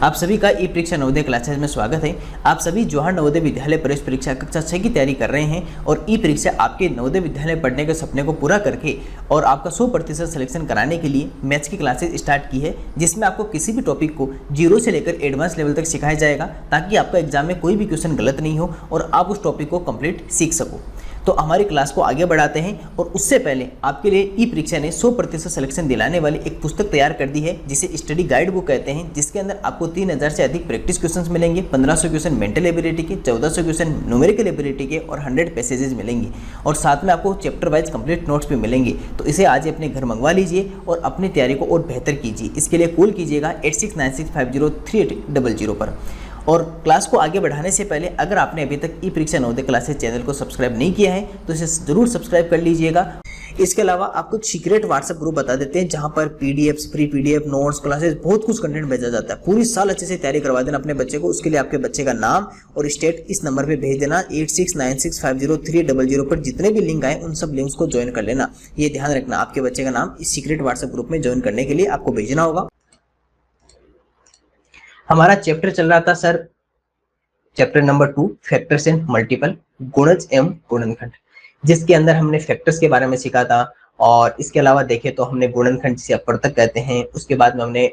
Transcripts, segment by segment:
आप सभी का ई परीक्षा नवोदय क्लासेस में स्वागत है। आप सभी जवाहर नवोदय विद्यालय प्रवेश परीक्षा कक्षा 6 की तैयारी कर रहे हैं और ई परीक्षा आपके नवोदय विद्यालय पढ़ने के सपने को पूरा करके और आपका 100% सिलेक्शन कराने के लिए मैथ्स की क्लासेस स्टार्ट की है, जिसमें आपको किसी भी टॉपिक को जीरो से लेकर एडवांस लेवल तक सिखाया जाएगा ताकि आपका एग्जाम में कोई भी क्वेश्चन गलत नहीं हो और आप उस टॉपिक को कंप्लीट सीख सको। तो हमारी क्लास को आगे बढ़ाते हैं और उससे पहले आपके लिए ई परीक्षा ने 100% सिलेक्शन दिलाने वाली एक पुस्तक तैयार कर दी है जिसे स्टडी गाइड बुक कहते हैं, जिसके अंदर आपको 3000 से अधिक प्रैक्टिस क्वेश्चंस मिलेंगे, 1500 क्वेश्चन मेंटल एबिलिटी के, 1400 क्वेश्चन न्यूमेरिकल एबिलिटी के और 100 पैसेजेस मिलेंगे और साथ में आपको चैप्टर वाइज कंप्लीट नोट्स भी मिलेंगे। तो इसे आज ही अपने घर मंगवा लीजिए और अपनी तैयारी को और बेहतर कीजिए। इसके लिए कॉल कीजिएगा 8696503800 पर। और क्लास को आगे बढ़ाने से पहले अगर आपने अभी तक ई परीक्षा नवोदय क्लासेस चैनल को सब्सक्राइब नहीं किया है तो इसे जरूर सब्सक्राइब कर लीजिएगा। इसके अलावा आपको एक सीक्रेट व्हाट्सएप ग्रुप बता देते हैं जहां पर PDFs, free PDF, notes, classes, बहुत कुछ कंटेंट भेजा जाता है। पूरी साल अच्छे से तैयारी करवा देना अपने बच्चे को। उसके लिए आपके बच्चे का नाम और स्टेट इस नंबर पे भेज देना 8696503800 पर। जितने भी लिंक आए उन सब लिंक्स को ज्वाइन कर लेना। ये ध्यान रखना, आपके बच्चे का नाम इस सीक्रेट व्हाट्सएप ग्रुप में ज्वाइन करने के लिए आपको भेजना होगा। हमारा चैप्टर चल रहा था sir chapter number 2 factors and multiple, गुणज एवं गुणनखंड, जिसके अंदर हमने फैक्टर्स के बारे में सीखा था। और इसके अलावा देखें तो हमने गुणनखंड जिसे अपवर्तक कहते हैं, उसके बाद में हमने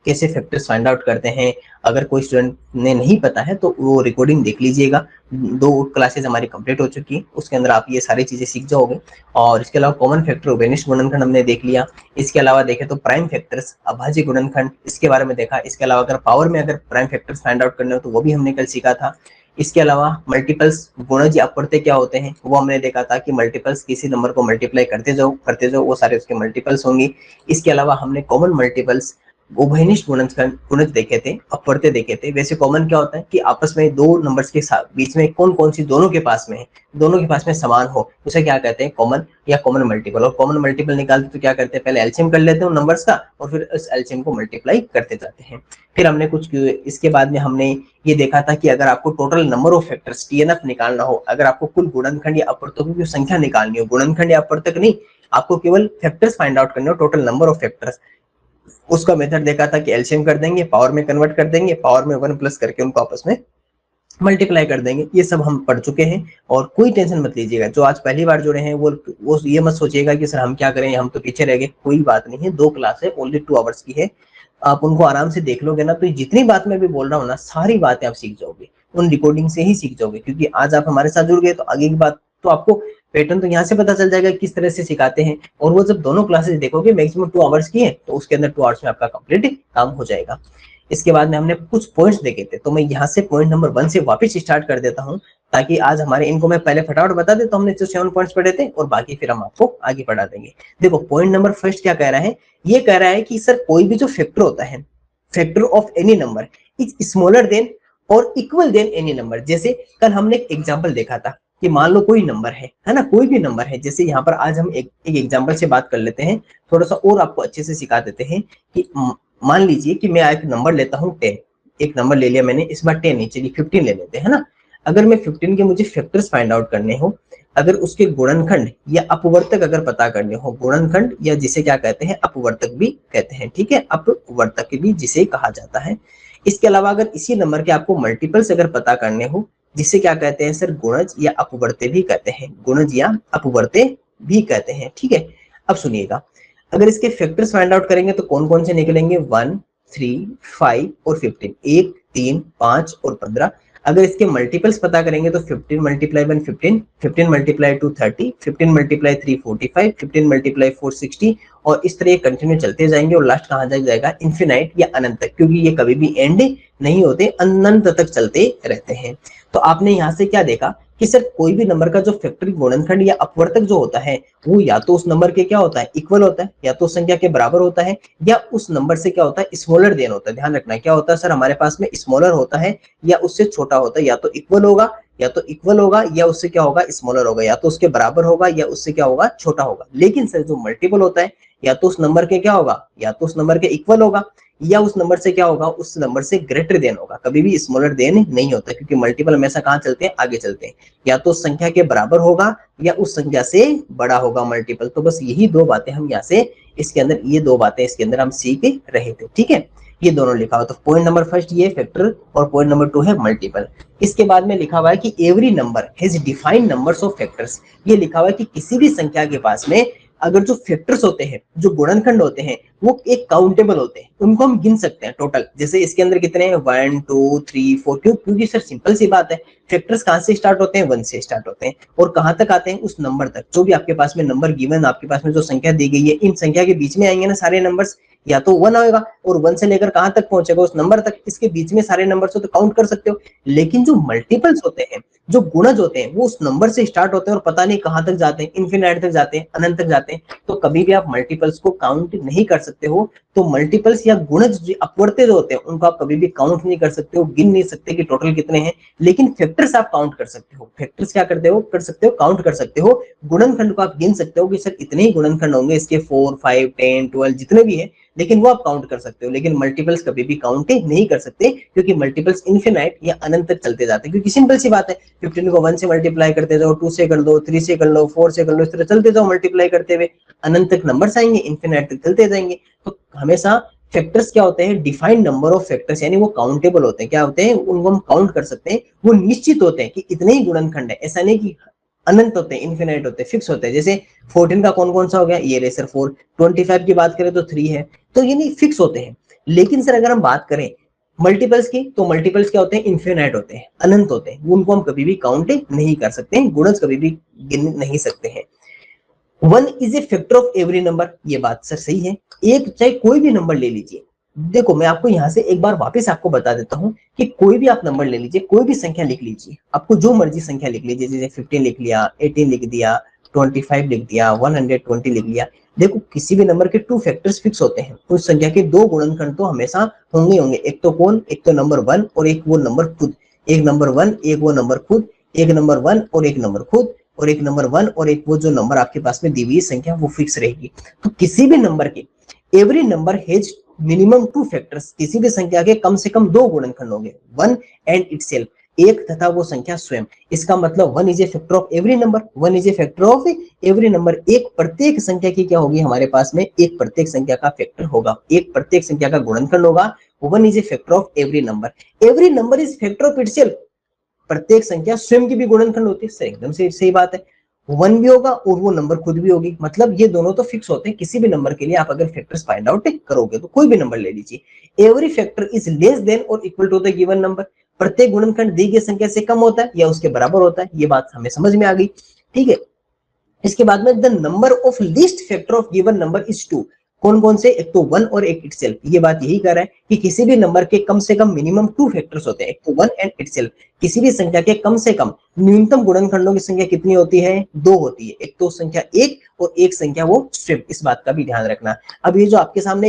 कैसे फैक्टर्स फाइंड आउट करते हैं। अगर कोई स्टूडेंट ने नहीं पता है तो वो रिकॉर्डिंग देख लीजिएगा। 2 क्लासेस हमारी कंप्लीट हो चुकी है, उसके अंदर आप ये सारी चीजें सीख जाओगे। और इसके अलावा कॉमन फैक्टर उभयनिष्ठ गुणनखंड हमने देख लिया। इसके अलावा देखें तो प्राइम फैक्टर्स, अभाज्य गुणनखंड, इसके बारे में देखा। इसके अलावा अगर पावर में अगर प्राइम फैक्टर्स फाइंड आउट करने हो तो वो भी हमने कल सीखा था। इसके अलावा मल्टीपल्स, गुणज या अपवर्तक क्या होते हैं वो हमने देखा था कि मल्टीपल्स किसी नंबर को मल्टीप्लाई करते जाओ वो सारे उसके मल्टीपल्स होंगे। इसके अलावा हमने कॉमन मल्टीपल्स, उभयनिष्ठ गुणज देखे थे, अपवर्त्य देखे थे। वैसे कॉमन क्या होता है कि आपस में 2 नंबर्स के बीच में कौन कौन सी दोनों के पास में है, दोनों के पास में समान हो, उसे क्या कहते हैं, कॉमन या कॉमन मल्टीपल। और कॉमन मल्टीपल निकालते तो क्या करते हैं, पहले एलसीएम कर लेते हैं उन नंबर्स का और फिर उस एलसीएम को मल्टीप्लाई करते जाते हैं। फिर हमने कुछ इसके बाद में हमने ये देखा था कि अगर आपको total number of factors TNF निकालना हो, अगर आपको कुल गुणनखंड या अपवर्तकों की संख्या निकालनी हो, गुणनखंड या अपवर्तक नहीं, आपको केवल फैक्टर्स फाइंड आउट करने हो, टोटल नंबर ऑफ फैक्टर्स, उसका मेथड देखा था कि एलसीएम कर देंगे, पावर में कन्वर्ट कर देंगे, पावर में 1 प्लस करके उनको आपस में मल्टीप्लाई कर देंगे। ये सब हम पढ़ चुके हैं और कोई टेंशन मत लीजिएगा। जो आज पहली बार जुड़े हैं वो ये मत सोचिएगा कि सर हम क्या करें, हम तो पीछे रह गए। कोई बात नहीं है, 2 क्लास है, ओनली 2 आवर्स की है। आप उनको आराम से देख लोगे ना तो जितनी बात मैं भी बोल रहा हूँ ना, सारी बातें आप सीख जाओगे, उन रिकॉर्डिंग से ही सीख जाओगे। क्योंकि आज आप हमारे साथ जुड़ गए तो आगे की बात तो आपको पैटर्न तो यहाँ से पता चल जाएगा किस तरह से सिखाते हैं। और वो जब दोनों क्लासेस देखोगे, मैक्सिमम 2 आवर्स की है, तो उसके अंदर 2 आवर्स में आपका कंप्लीट काम हो जाएगा। इसके बाद में हमने कुछ पॉइंट्स देखे थे, तो मैं यहाँ से पॉइंट नंबर 1 से वापस स्टार्ट कर देता हूँ ताकि आज हमारे इनको मैं पहले फटाफट बता देता हूँ। हमने जो 7 पॉइंट्स पढ़े थे और बाकी फिर हम आपको आगे पढ़ा देंगे। देखो पॉइंट नंबर 1 क्या कह रहा है, ये कह रहा है कि सर कोई भी जो फैक्टर होता है, factor of any number is smaller than और इक्वल देन एनी नंबर। जैसे कल हमने एक एग्जाम्पल देखा था कि मान लो कोई नंबर है ना, कोई भी नंबर है। जैसे यहाँ पर आज हम एक एग्जाम्पल से बात कर लेते हैं, थोड़ा सा और आपको अच्छे से सिखा देते हैं कि मान लीजिए कि मैं एक नंबर लेता हूँ 10, एक नंबर ले लिया मैंने, इस बार 10 नहीं, चलिए 15 ले लेते हैं ना। अगर मैं 15 के मुझे फैक्टर्स फाइंड आउट करने हो, अगर उसके गुणनखंड या अपवर्तक अगर पता करने हो, गुणनखंड या जिसे क्या कहते हैं अपवर्तक भी कहते हैं, ठीक है, अपवर्तक भी जिसे कहा जाता है। इसके अलावा अगर इसी नंबर के आपको मल्टीपल्स अगर पता करने हो, जिसे क्या कहते हैं सर, गुणज या अपवर्त्य भी कहते हैं, गुणज या अपवर्त्य भी कहते हैं, ठीक है। अब सुनिएगा, अगर इसके फैक्टर्स फाइंड आउट करेंगे तो कौन कौन से निकलेंगे, 1, 3, 5 और 15, 1, 3, 5 और 15। अगर इसके मल्टीपल्स पता करेंगे तो 15 मल्टीप्लाई 1 15, 15 मल्टीप्लाई 2 30, 15 मल्टीप्लाई 3 45, 15 मल्टीप्लाई 4 60 और इस तरह कंटिन्यू चलते जाएंगे और लास्ट कहाँ जाएगा, इन्फिनाइट या अनंत तक, क्योंकि ये कभी भी एंड नहीं होते, अनंत तक चलते रहते हैं। तो आपने यहाँ से क्या देखा कि सर कोई भी नंबर का जो फैक्टर गुणनखंड या अपवर्तक जो होता है वो या तो उस नंबर के क्या होता है, इक्वल होता है, या तो उस संख्या के बराबर होता है, या उस नंबर से क्या होता है, स्मॉलर देन होता है। ध्यान रखना क्या होता है सर, हमारे पास में स्मॉलर होता है या उससे छोटा होता है, या तो इक्वल होगा या उससे क्या होगा, स्मॉलर होगा, या तो उसके बराबर होगा या उससे क्या होगा, छोटा होगा। लेकिन सर जो मल्टीपल होता है या तो उस नंबर के क्या होगा, या तो उस नंबर के इक्वल होगा या उस नंबर से क्या होगा, उस नंबर से ग्रेटर देन होगा, कभी भी स्मॉलर देन नहीं होता। क्योंकि मल्टीपल हमेशा कहाँ चलते हैं, आगे चलते हैं, या तो उस संख्या के बराबर होगा या उस संख्या से बड़ा होगा मल्टीपल। तो बस यही 2 बातें हम यहाँ से इसके अंदर, ये 2 बातें इसके अंदर हम सीख रहे थे, ठीक है। ये दोनों लिखा हुआ। तो पॉइंट नंबर फर्स्ट ये फैक्टर और पॉइंट नंबर 2 है मल्टीपल। इसके बाद में लिखा हुआ है कि every number has defined numbers of factors. ये लिखा हुआ है कि किसी भी संख्या के पास में अगर जो फैक्टर्स होते हैं, जो गुणनखंड होते हैं, वो एक काउंटेबल होते हैं, उनको हम गिन सकते हैं टोटल। जैसे इसके अंदर कितने हैं, 1 2 3 4। क्योंकि सर सिंपल सी बात है, फैक्टर्स कहां से स्टार्ट होते हैं, 1 से स्टार्ट होते हैं और कहां तक आते हैं, उस नंबर तक। जो भी आपके पास में नंबर गिवन, आपके पास में जो संख्या दी गई है, इन संख्या के बीच में आएंगे ना सारे नंबर्स, या तो 1 आएगा और 1 से लेकर कहां तक पहुंचेगा, उस नंबर तक। इसके बीच में सारे नंबर्स हो तो काउंट कर सकते हो। लेकिन जो मल्टीपल्स होते हैं, जो गुणज होते हैं, वो उस नंबर से स्टार्ट होते हैं और पता नहीं कहां तक जाते हैं, इन्फिनाइट तक जाते हैं, अनंत तक जाते हैं। तो कभी भी आप मल्टीपल्स को काउंट नहीं कर सकते हो। तो मल्टीपल्स या गुणज जो अपवर्त्य जो होते हैं, उनको आप कभी भी काउंट नहीं कर सकते हो, गिन नहीं सकते कि टोटल कितने हैं। लेकिन फैक्टर्स आप काउंट कर सकते हो। फैक्टर्स क्या करते हो, कर सकते हो, काउंट कर सकते हो। गुणनखंड को आप गिन सकते हो कि सर इतने ही गुणनखंड होंगे इसके, 4 5 10 12 जितने भी है, लेकिन वो आप काउंट कर सकते हो। लेकिन मल्टीपल्स कभी भी काउंट नहीं कर सकते, क्योंकि मल्टीपल्स इनफिनाइट या अनंत तक चलते जाते हैं। क्योंकि सिंपल सी बात है, 15 को 1 से मल्टीप्लाई करते जाओ, 2 से कर लो, 3 से कर लो, 4 से कर लो, इस तरह चलते जाओ मल्टीप्लाई करते हुए, अनंत तक नंबर्स आएंगे, इनफिनाइट तक चलते जाएंगे। तो हमेशा फैक्टर्स क्या होते हैं, डिफाइंड नंबर ऑफ फैक्टर्स, यानी वो काउंटेबल होते हैं। क्या होते हैं, उनको हम काउंट कर सकते हैं। वो निश्चित होते हैं कि इतने ही गुणनखंड है, ऐसा नहीं कि अनंत होते हैं, इनफिनाइट होते हैं, फिक्स होते हैं। जैसे 14 का कौन कौन सा हो गया, ये रेसर 4। 25 की बात करें तो 3 है। तो ये नहीं फिक्स होते हैं। लेकिन सर अगर हम बात करें मल्टीपल्स की, तो मल्टीपल्स क्या होते हैं, इनफिनाइट होते हैं, अनंत होते हैं। उनको हम कभी भी काउंट नहीं कर सकते हैं, गुणज कभी भी गिन नहीं सकते हैं। 1 is a factor of every number, ये बात सर सही है। एक चाहे कोई भी नंबर ले लीजिए, देखो मैं आपको यहां से एक बार वापस आपको बता देता हूं कि कोई भी आप नंबर ले लीजिए, कोई भी संख्या लिख लीजिए, आपको जो मर्जी संख्या लिख लीजिए। जैसे 15 लिख लिया, 18 लिख दिया, 25 लिख दिया, 120 लिख लिया। देखो किसी भी नंबर के 2 फैक्टर्स फिक्स होते हैं। उस संख्या के 2 गुणनखंड तो हमेशा होंगे होंगे। एक तो कौन, एक तो नंबर 1 और एक वो नंबर खुद। एक नंबर 1, एक वो नंबर खुद, एक नंबर 1 और एक नंबर खुद, और एक नंबर 1 और एक वो जो नंबर आपके पास में दी हुई संख्या, वो फिक्स रहेगी। तो किसी भी नंबर के, every number has minimum 2 factors, किसी भी संख्या के कम से कम 2 गुणनखंड होंगे, 1 एंड इटसेल्फ, एक तथा वो संख्या स्वयं। इसका मतलब 1 is a factor of every number, 1 is a factor of every number. एक प्रत्येक संख्या की क्या होगी हमारे पास में, एक प्रत्येक संख्या का फैक्टर होगा, एक प्रत्येक संख्या का गुणनखंड होगा। 1 is a factor of every number. Every number is factor of itself, प्रत्येक संख्या स्वयं की भी गुणनखंड होती है। सर एकदम से सही बात है, 1 भी होगा और वो नंबर खुद भी होगी। मतलब ये दोनों तो फिक्स होते हैं। किसी भी नंबर के लिए आप अगर फैक्टर्स फाइंड आउट करोगे, तो कोई भी नंबर ले लीजिए, every factor is less than और equal to the given number. प्रत्येक गुणनखंड दी गई संख्या से कम होता है या उसके बराबर होता है। ये बात हमें समझ में आ गई, ठीक है। इसके बाद में the number of least factor of given number is 2। कौन कौन से, एक तो 1 और एक इटसेल्फ। ये बात यही कर रहा है कि किसी भी नंबर के कम से कम मिनिमम 2 फैक्टर्स होते हैं, एक तो 1 एंड इटसेल्फ। किसी भी संख्या के कम से कम न्यूनतम गुणनखंडों की संख्या कितनी होती है, 2 होती है। एक तो संख्या 1 और एक संख्या वो स्वयं। इस बात का भी ध्यान रखना। अब ये जो आपके सामने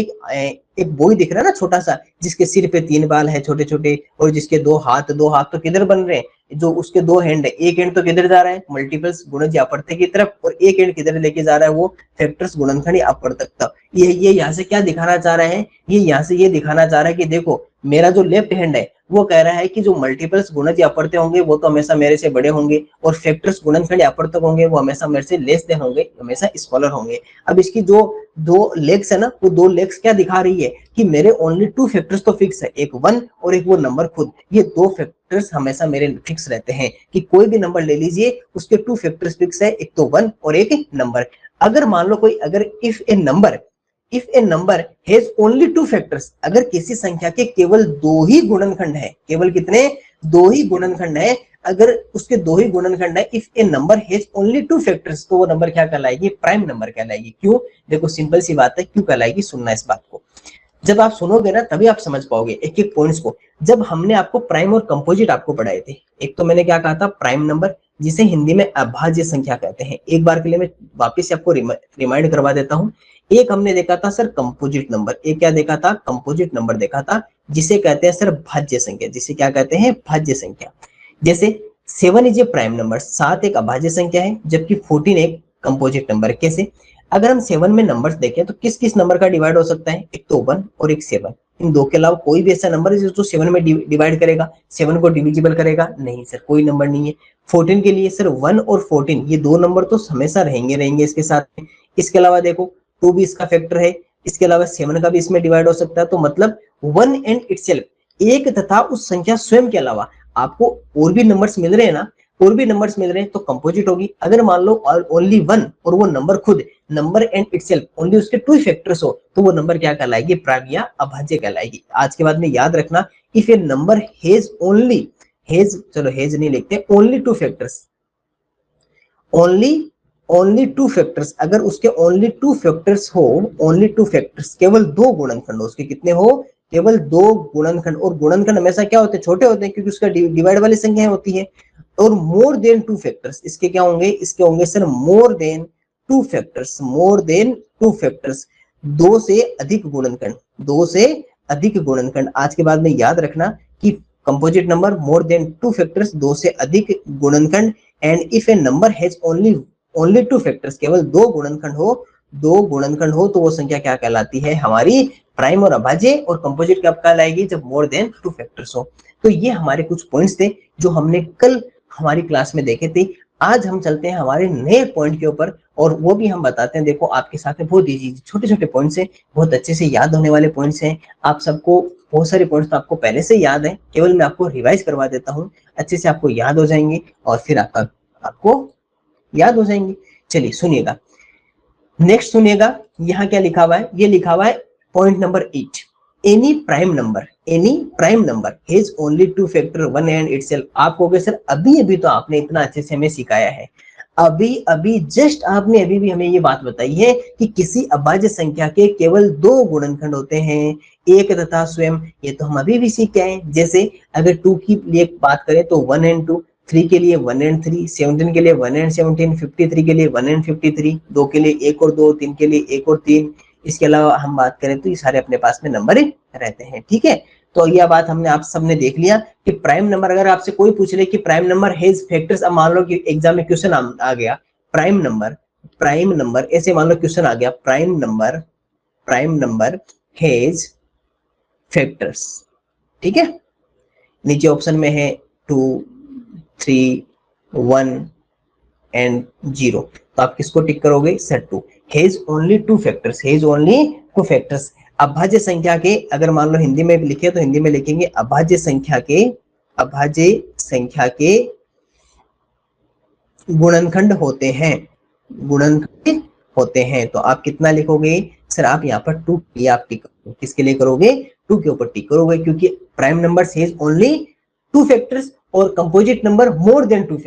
एक बॉय दिख रहा है ना छोटा सा, जिसके सिर पे 3 बाल है छोटे छोटे, और जिसके 2 हाथ, 2 हाथ तो किधर बन रहे हैं, जो उसके 2 हैंड है, एक हैंड तो किधर जा रहा है, मल्टीपल्स गुणज अपवर्त्य की तरफ, और एक हैंड किधर लेके जा रहा है, वो फैक्टर्स गुणनखंड अपवर्तक तक। ये यहाँ से क्या दिखाना चाह रहा है, ये यहाँ से ये दिखाना चाह रहा है कि देखो मेरा जो लेफ्ट हैंड है, वो कह रहा है कि जो मल्टीपल्स गुणज अपवर्त्य होंगे वो तो हमेशा मेरे से बड़े होंगे, और फैक्टर्स गुणनखंड अपवर्तक होंगे वो हमेशा मेरे से लेस देन होंगे, हमेशा स्मॉलर होंगे। अब इसकी जो 2 लेग्स है ना, वो 2 लेग्स क्या दिखा रही है कि मेरे ओनली 2 फैक्टर्स तो फिक्स है, एक 1 और एक वो नंबर खुद। ये 2 फैक्टर्स हमेशा मेरे फिक्स रहते हैं। कि कोई भी नंबर ले लीजिए, उसके 2 फैक्टर्स फिक्स है, एक तो 1 और एक नंबर। अगर मान लो कोई, अगर if a number has only 2 factors, अगर किसी संख्या के केवल 2 ही गुणनखंड है, केवल कितने, 2 ही गुणनखंड है, अगर उसके 2 ही गुणनखंड है, if a number has only 2 factors, तो वो नंबर क्या कहलाएगी, प्राइम नंबर कहलाएगी। क्यों, देखो सिंपल सी बात है, क्यों कहलाएगी, सुनना इस बात को। जब आप सुनोगे ना तभी आप समझ पाओगे एक एक पॉइंट्स को। जब हमने आपको प्राइम और कंपोजिट आपको पढ़ाए थे, एक तो मैंने क्या कहा था, प्राइम नंबर, जिसे हिंदी में अभाज्य संख्या कहते हैं। एक बार के लिए मैं वापस आपको रिमाइंड करवा देता हूं। एक हमने देखा था सर कंपोजिट नंबर, एक क्या देखा था, कंपोजिट नंबर देखा था, जिसे कहते हैं सर भाज्य संख्या, जिसे क्या कहते हैं, भाज्य संख्या। जैसे 7 इज ए प्राइम नंबर, 7 एक अभाज्य संख्या है, जबकि 14 एक कंपोजिट नंबर। कैसे, अगर हम 7 में नंबर्स देखें तो किस किस नंबर का डिवाइड हो सकता है, एक तो 1 और एक 7। इन दो के अलावा कोई भी ऐसा नंबर है जो 7 में डिवाइड करेगा, 7 को डिविजिबल करेगा, नहीं सर, कोई नंबर नहीं है। 14 के लिए सर 1 और 14 ये 2 नंबर तो हमेशा रहेंगे इसके साथ में। इसके अलावा देखो 2 भी इसका फैक्टर है, इसके अलावा 7 का भी इसमें डिवाइड हो सकता है। तो मतलब 1 एंड इटसेल्फ, एक तथा उस संख्या स्वयं के अलावा आपको और भी नंबर्स मिल रहे हैं ना, और भी नंबर्स मिल रहे हैं तो कंपोजिट होगी। अगर मान लो ओनली 1 और वो नंबर खुद नंबर एंड इटसेल्फ ओनली उसके 2 फैक्टर्स हो तो वो नंबर क्या कहलाएगी, प्राइम या अभाज्य कहलाएगी। आज के बाद में याद रखना, if a number has only, has, चलो हैज नहीं लिखते, ओनली 2 फैक्टर्स, ओनली 2 फैक्टर्स, अगर उसके ओनली 2 फैक्टर्स हो, ओनली 2 फैक्टर्स, केवल 2 गुणनखंड हो उसके, कितने हो, केवल 2 गुणनखंड। और गुणनखंड हमेशा क्या होते हैं, छोटे होते हैं क्योंकि उसका डिवाइड वाली संख्या होती है। और मोर देन 2 फैक्टर्स, इसके क्या होंगे, इसके होंगे सर मोर देन 2 फैक्टर्स, मोर देन 2 फैक्टर्स, 2 से अधिक गुणनखंड, 2 से अधिक गुणनखंड। आज के बाद में याद रखना कि composite number more than 2 factors, 2 से अधिक गुणनखंड। And if a number has only 2 factors, केवल 2 गुणनखंड हो, 2 गुणनखंड हो तो वो संख्या क्या कहलाती है, हमारी प्राइम और अभाज्य। और कंपोजिट कब कहलाएगी, जब मोर देन 2 फैक्टर्स हो। तो ये हमारे कुछ पॉइंट्स थे जो हमने कल हमारी क्लास में देखे थे। आज हम चलते हैं हमारे नए पॉइंट के ऊपर और वो भी हम बताते हैं। देखो आपके साथ में बहुत इजी छोटे छोटे पॉइंट्स हैं, बहुत अच्छे से याद होने वाले पॉइंट्स हैं। आप सबको बहुत सारे पॉइंट्स तो आपको पहले से याद है, केवल मैं आपको रिवाइज करवा देता हूँ, अच्छे से आपको याद हो जाएंगे और फिर आपको याद हो जाएंगे। चलिए सुनिएगा, नेक्स्ट सुनिएगा, यहाँ क्या लिखा हुआ है, ये लिखा हुआ है point number 8, any prime number has only 2 factor 1 and itself. आप कहोगे सर अभी तो आपने इतना अच्छे से हमें सिखाया है, अभी जस्ट आपने अभी भी हमें ये बात बताई है कि किसी अभाज्य संख्या के केवल 2 गुणनखंड होते हैं, एक तथा स्वयं। ये तो हम अभी भी सीख के आए। जैसे अगर 2 की लिए बात करें तो 1 एंड 2, 3 के लिए 1 एंड 3, 17 के लिए 1 एंड 17, 53 के लिए 1 एंड 53, 2 के लिए 1 और 2, 3 के लिए 1 और 3। इसके अलावा हम बात करें तो ये सारे अपने पास में नंबर रहते हैं। ठीक है, तो यह बात हमने आप सबने देख लिया कि प्राइम नंबर, अगर आपसे कोई पूछ ले कि प्राइम नंबर हैज फैक्टर्स, अब मान लो कि एग्जाम में क्वेश्चन आ गया प्राइम नंबर, ऐसे मान लो क्वेश्चन आ गया प्राइम नंबर हैज फैक्टर्स। ठीक है, नीचे ऑप्शन में है 2, 3, 1 एंड 0, तो आप किसको टिक करोगे, सर 2। हैज ओनली 2 फैक्टर्स, अभाज्य संख्या के, अगर मान लो हिंदी में लिखे तो हिंदी में लिखेंगे अभाज्य संख्या के गुणनखंड होते हैं, तो आप कितना लिखोगे, सर आप यहाँ पर 2 आप टिक करोगे, किसके लिए करोगे, 2 के ऊपर टिक करोगे, क्योंकि prime number has only 2 factors और composite number more than 2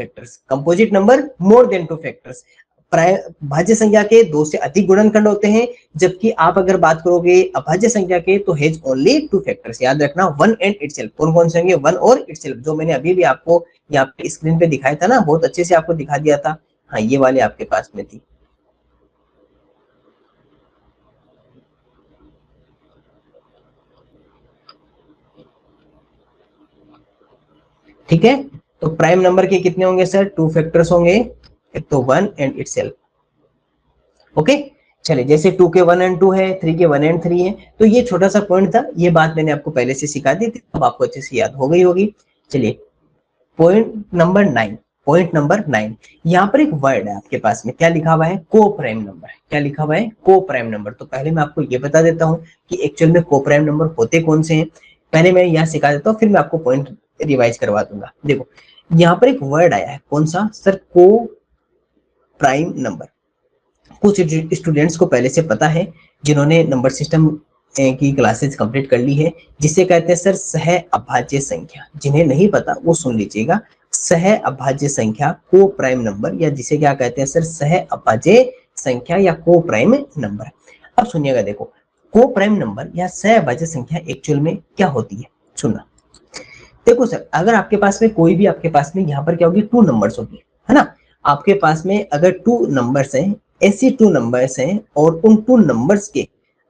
factors. भाज्य संख्या के 2 से अधिक गुणनखंड होते हैं, जबकि आप अगर बात करोगे अभाज्य संख्या के तो हैज ओनली 2 फैक्टर्स। याद रखना 1 एंड इटसेल्फ, कौन से होंगे, 1 और इटसेल्फ, जो मैंने अभी भी आपको यहाँ पे स्क्रीन पे दिखाया था ना, बहुत अच्छे से आपको दिखा दिया था। हाँ, ये वाले आपके पास में थी। ठीक है, तो प्राइम नंबर के कितने होंगे सर, 2 फैक्टर्स होंगे, एक तो 1 एंड इटसेल्फ। ओके, चलिए जैसे 2 के 1 एंड 2 है, 3 के 1 एंड 3 है, तो ये छोटा सा पॉइंट था, ये बात मैंने आपको पहले से सिखा दी थी, अब आपको अच्छे से याद हो गई होगी। चलिए पॉइंट नंबर 9, यहाँ पर एक वर्ड है आपके पास में, क्या लिखा हुआ है, को प्राइम नंबर। क्या लिखा हुआ है, को प्राइम नंबर। तो पहले मैं आपको ये बता देता हूँ कि एक्चुअल में को प्राइम नंबर होते कौन से हैं, पहले मैं यहाँ सिखा देता हूँ, फिर मैं आपको पॉइंट रिवाइज करवा दूंगा। देखो यहाँ पर एक वर्ड आया है, कौन सा सर, को प्राइम नंबर। कुछ स्टूडेंट्स को पहले से पता है जिन्होंने नंबर सिस्टम की क्लासेस कंप्लीट कर ली है, जिसे कहते हैं सर सह अभाज्य संख्या। जिन्हें नहीं पता वो सुन लीजिएगा, सह अभाज्य संख्या को प्राइम नंबर, या जिसे क्या कहते हैं सर, सह अभाज्य संख्या या को प्राइम नंबर। अब सुनिएगा, देखो को प्राइम नंबर या सह अभाज्य संख्या एक्चुअल में क्या होती है, सुनना। देखो सर, अगर आपके पास में कोई भी, आपके पास में यहाँ पर क्या होगी, 2 नंबर्स होगी, है ना। आपके पास में अगर 2 नंबर्स हैं, ऐसी 2 नंबर्स हैं, और उन 2 नंबर्स के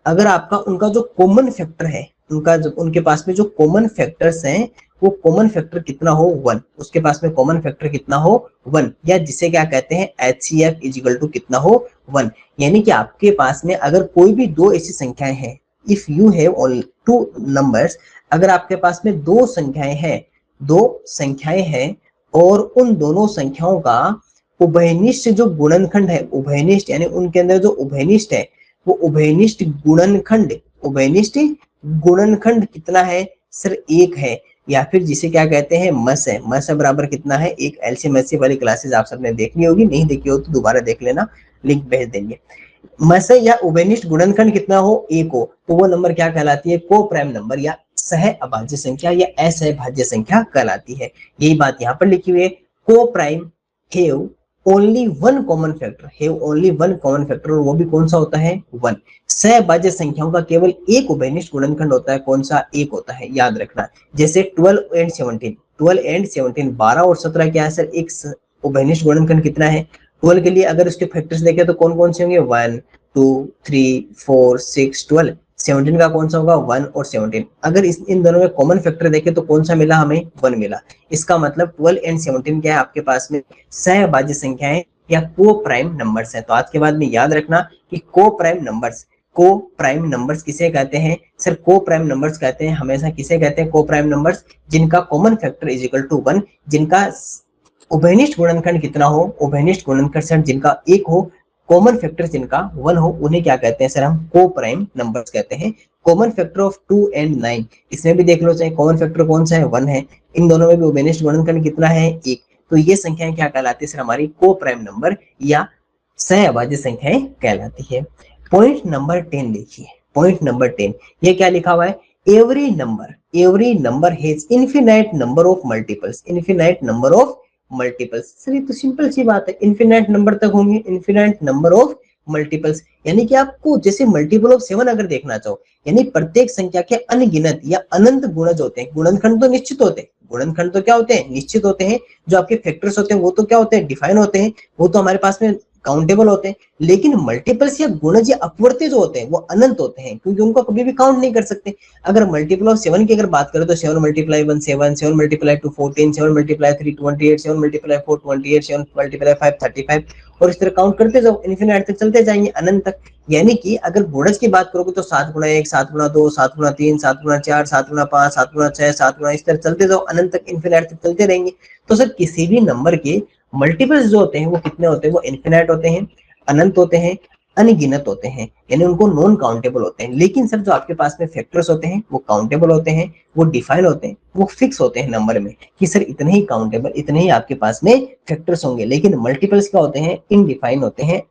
अगर आपका उनका जो कॉमन फैक्टर है, उनके पास में जो कॉमन फैक्टर्स हैं, वो कॉमन फैक्टर कितना हो, 1, उसके पास में कॉमन फैक्टर कितना हो, 1, या जिसे क्या कहते हैं HCF इक्वल टू कितना हो, 1। यानी कि आपके पास में अगर कोई भी 2 ऐसी संख्याएं हैं, if you have only 2 numbers, अगर आपके पास में 2 संख्याएं हैं और उन दोनों संख्याओं का उभयनिष्ठ जो गुणनखंड है, उभयनिष्ठ यानी उनके अंदर जो उभयनिष्ठ है, वो उभयनिष्ठ गुणनखंड, उभयनिष्ठ गुणनखंड कितना है सर, एक है, या फिर जिसे क्या कहते हैं मस है, मस बराबर कितना है एक। एलसीएम एचसीएफ वाली क्लासेस आप सबने देखनी होगी, नहीं देखी हो तो दोबारा देख लेना, लिंक भेज देंगे। मस या उभयनिष्ठ गुणनखंड कितना हो, एक हो, तो वो नंबर क्या कहलाती है, को प्राइम नंबर या सह अभाज्य संख्या या असहभाज्य संख्या कहलाती है। यही बात यहाँ पर लिखी हुई है, को prime have only one common factor, have only one common factor, और वो भी कौन सा होता है, वन। सहभाज्य संख्याओं का केवल एक उभयनिष्ठ गुणनखंड होता है, कौन सा, एक होता है, याद रखना। जैसे 12 एंड 17, 12 एंड 17, 12 और 17 क्या है सर, एक उभयनिष्ठ गुणनखंड कितना है, 12 के लिए अगर उसके फैक्टर्स देखें तो कौन कौन से होंगे, 1 2 3 4 6 12। 17 का कौन सा होगा, 1 और 17। अगर इन दोनों में कॉमन फैक्टर देखें तो कौन सा मिला हमें, 1 मिला। इसका मतलब 12 एंड 17 क्या है आपके पास में, सहभाज्य संख्याएं या को प्राइम नंबर्स है। तो आज के बाद में याद रखना कि को प्राइम नंबर्स, को प्राइम नंबर्स किसे कहते हैं सर, को प्राइम नंबर्स कहते हैं हमेशा किसे कहते हैं, को प्राइम नंबर्स जिनका common factor is equal to 1, जिनका उभयनिष्ठ गुणनखंड कितना हो, उभयनिष्ठ गुणनखंड सर जिनका एक हो, कॉमन फैक्टर जिनका 1 हो, उन्हें क्या कहते हैं सर, हम को प्राइम नंबर्स कहते हैं। कॉमन फैक्टर ऑफ 2 एंड 9, इसमें भी देख लो चाहे कॉमन फैक्टर कौन सा है, 1 है, इन दोनों में भी उभयनिष्ठ गुणनखंड कितना है, 1। तो ये संख्याएं क्या कहलाती है सर, हमारी को प्राइम नंबर या सहअभाज्य संख्याएं कहलाती है। पॉइंट नंबर 10 देखिए, पॉइंट नंबर 10, ये क्या लिखा हुआ है, every number has infinite number of multiples, infinite number of multiples. Sir ये तो सिंपल सी बात है, इनफिनाइट नंबर तक होंगे, इनफिनाइट नंबर ऑफ मल्टीपल्स, यानी कि आपको जैसे मल्टीपल ऑफ 7 अगर देखना चाहो, यानी प्रत्येक संख्या के अनगिनत या अनंत गुणज होते हैं। गुणनखंड तो निश्चित होते हैं, गुणनखंड तो क्या होते हैं, निश्चित होते हैं। जो आपके फैक्टर्स होते हैं वो तो क्या होते हैं, डिफाइन होते हैं, वो तो हमारे पास में काउंटेबल होते हैं। लेकिन मल्टीपल्स या गुणज या अपवर्ती जो होते हैं वो अनंत होते हैं, क्योंकि उनको कभी भी काउंट नहीं कर सकते। अगर मल्टीपल ऑफ 7 की अगर बात करें तो 7 multiply 1 7, 7 multiply 2 14, 7 multiply 3 28, 7 multiply 4 28, 7 multiply 5 35, और इस तरह काउंट करते जाओ, इन्फिनिट तक चलते जाएंगे, अनंत तक। यानी कि अगर गुणज की बात करोगे तो 7 गुणा 1, 7 गुणा 2, 7 गुणा 3, 7 गुणा 4, 7 गुणा 5, 7 गुणा 6, 7 गुणा, इस तरह चलते जाओ अनंत तक, इन्फिनिट तक चलते रहेंगे। तो सर किसी भी नंबर के मल्टीपल्स जो होते हैं वो कितने होते हैं, वो इन्फिनिट होते हैं, अनंत होते हैं, अनगिनत होते हैं, यानी उनको नॉन काउंटेबल होते हैं। लेकिन सर जो आपके पास में फैक्टर्स होते हैं वो काउंटेबल होते हैं, वो डिफाइन होते हैं, वो फिक्स होते हैं नंबर में कि सर इतने ही काउंटेबल, इतने ही आपके पास में फैक्टर्स होंगे। लेकिन मल्टीपल्स क्या होते हैं, इनडिफाइन होते हैं,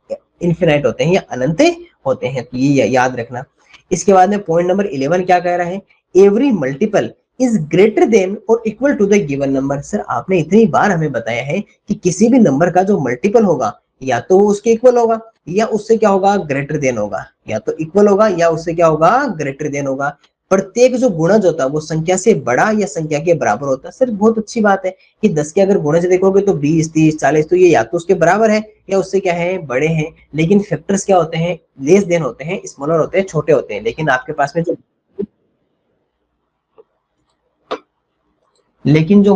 इन्फिनाइट होते हैं या अनंत होते हैं। तो ये याद रखना। इसके बाद में पॉइंट नंबर 11 क्या कह रहा है, every multiple is greater than और equal to the given number. Sir आपने इतनी बार हमें बताया है कि किसी भी नंबर का जो मल्टीपल होगा या तो वो उसके इक्वल होगा या उससे क्या होगा, ग्रेटर देन होगा, या तो इक्वल होगा या उससे क्या होगा, ग्रेटर देन होगा। प्रत्येक जो गुणज होता है वो संख्या से बड़ा या संख्या के बराबर होता है। सर बहुत अच्छी बात है कि 10 के अगर गुणज देखोगे तो 20 30 40, तो ये या तो उसके बराबर है या उससे क्या है, बड़े हैं। लेकिन फैक्टर्स क्या होते हैं, लेस देन होते हैं, स्मॉलर होते हैं, छोटे होते हैं। लेकिन आपके पास में जो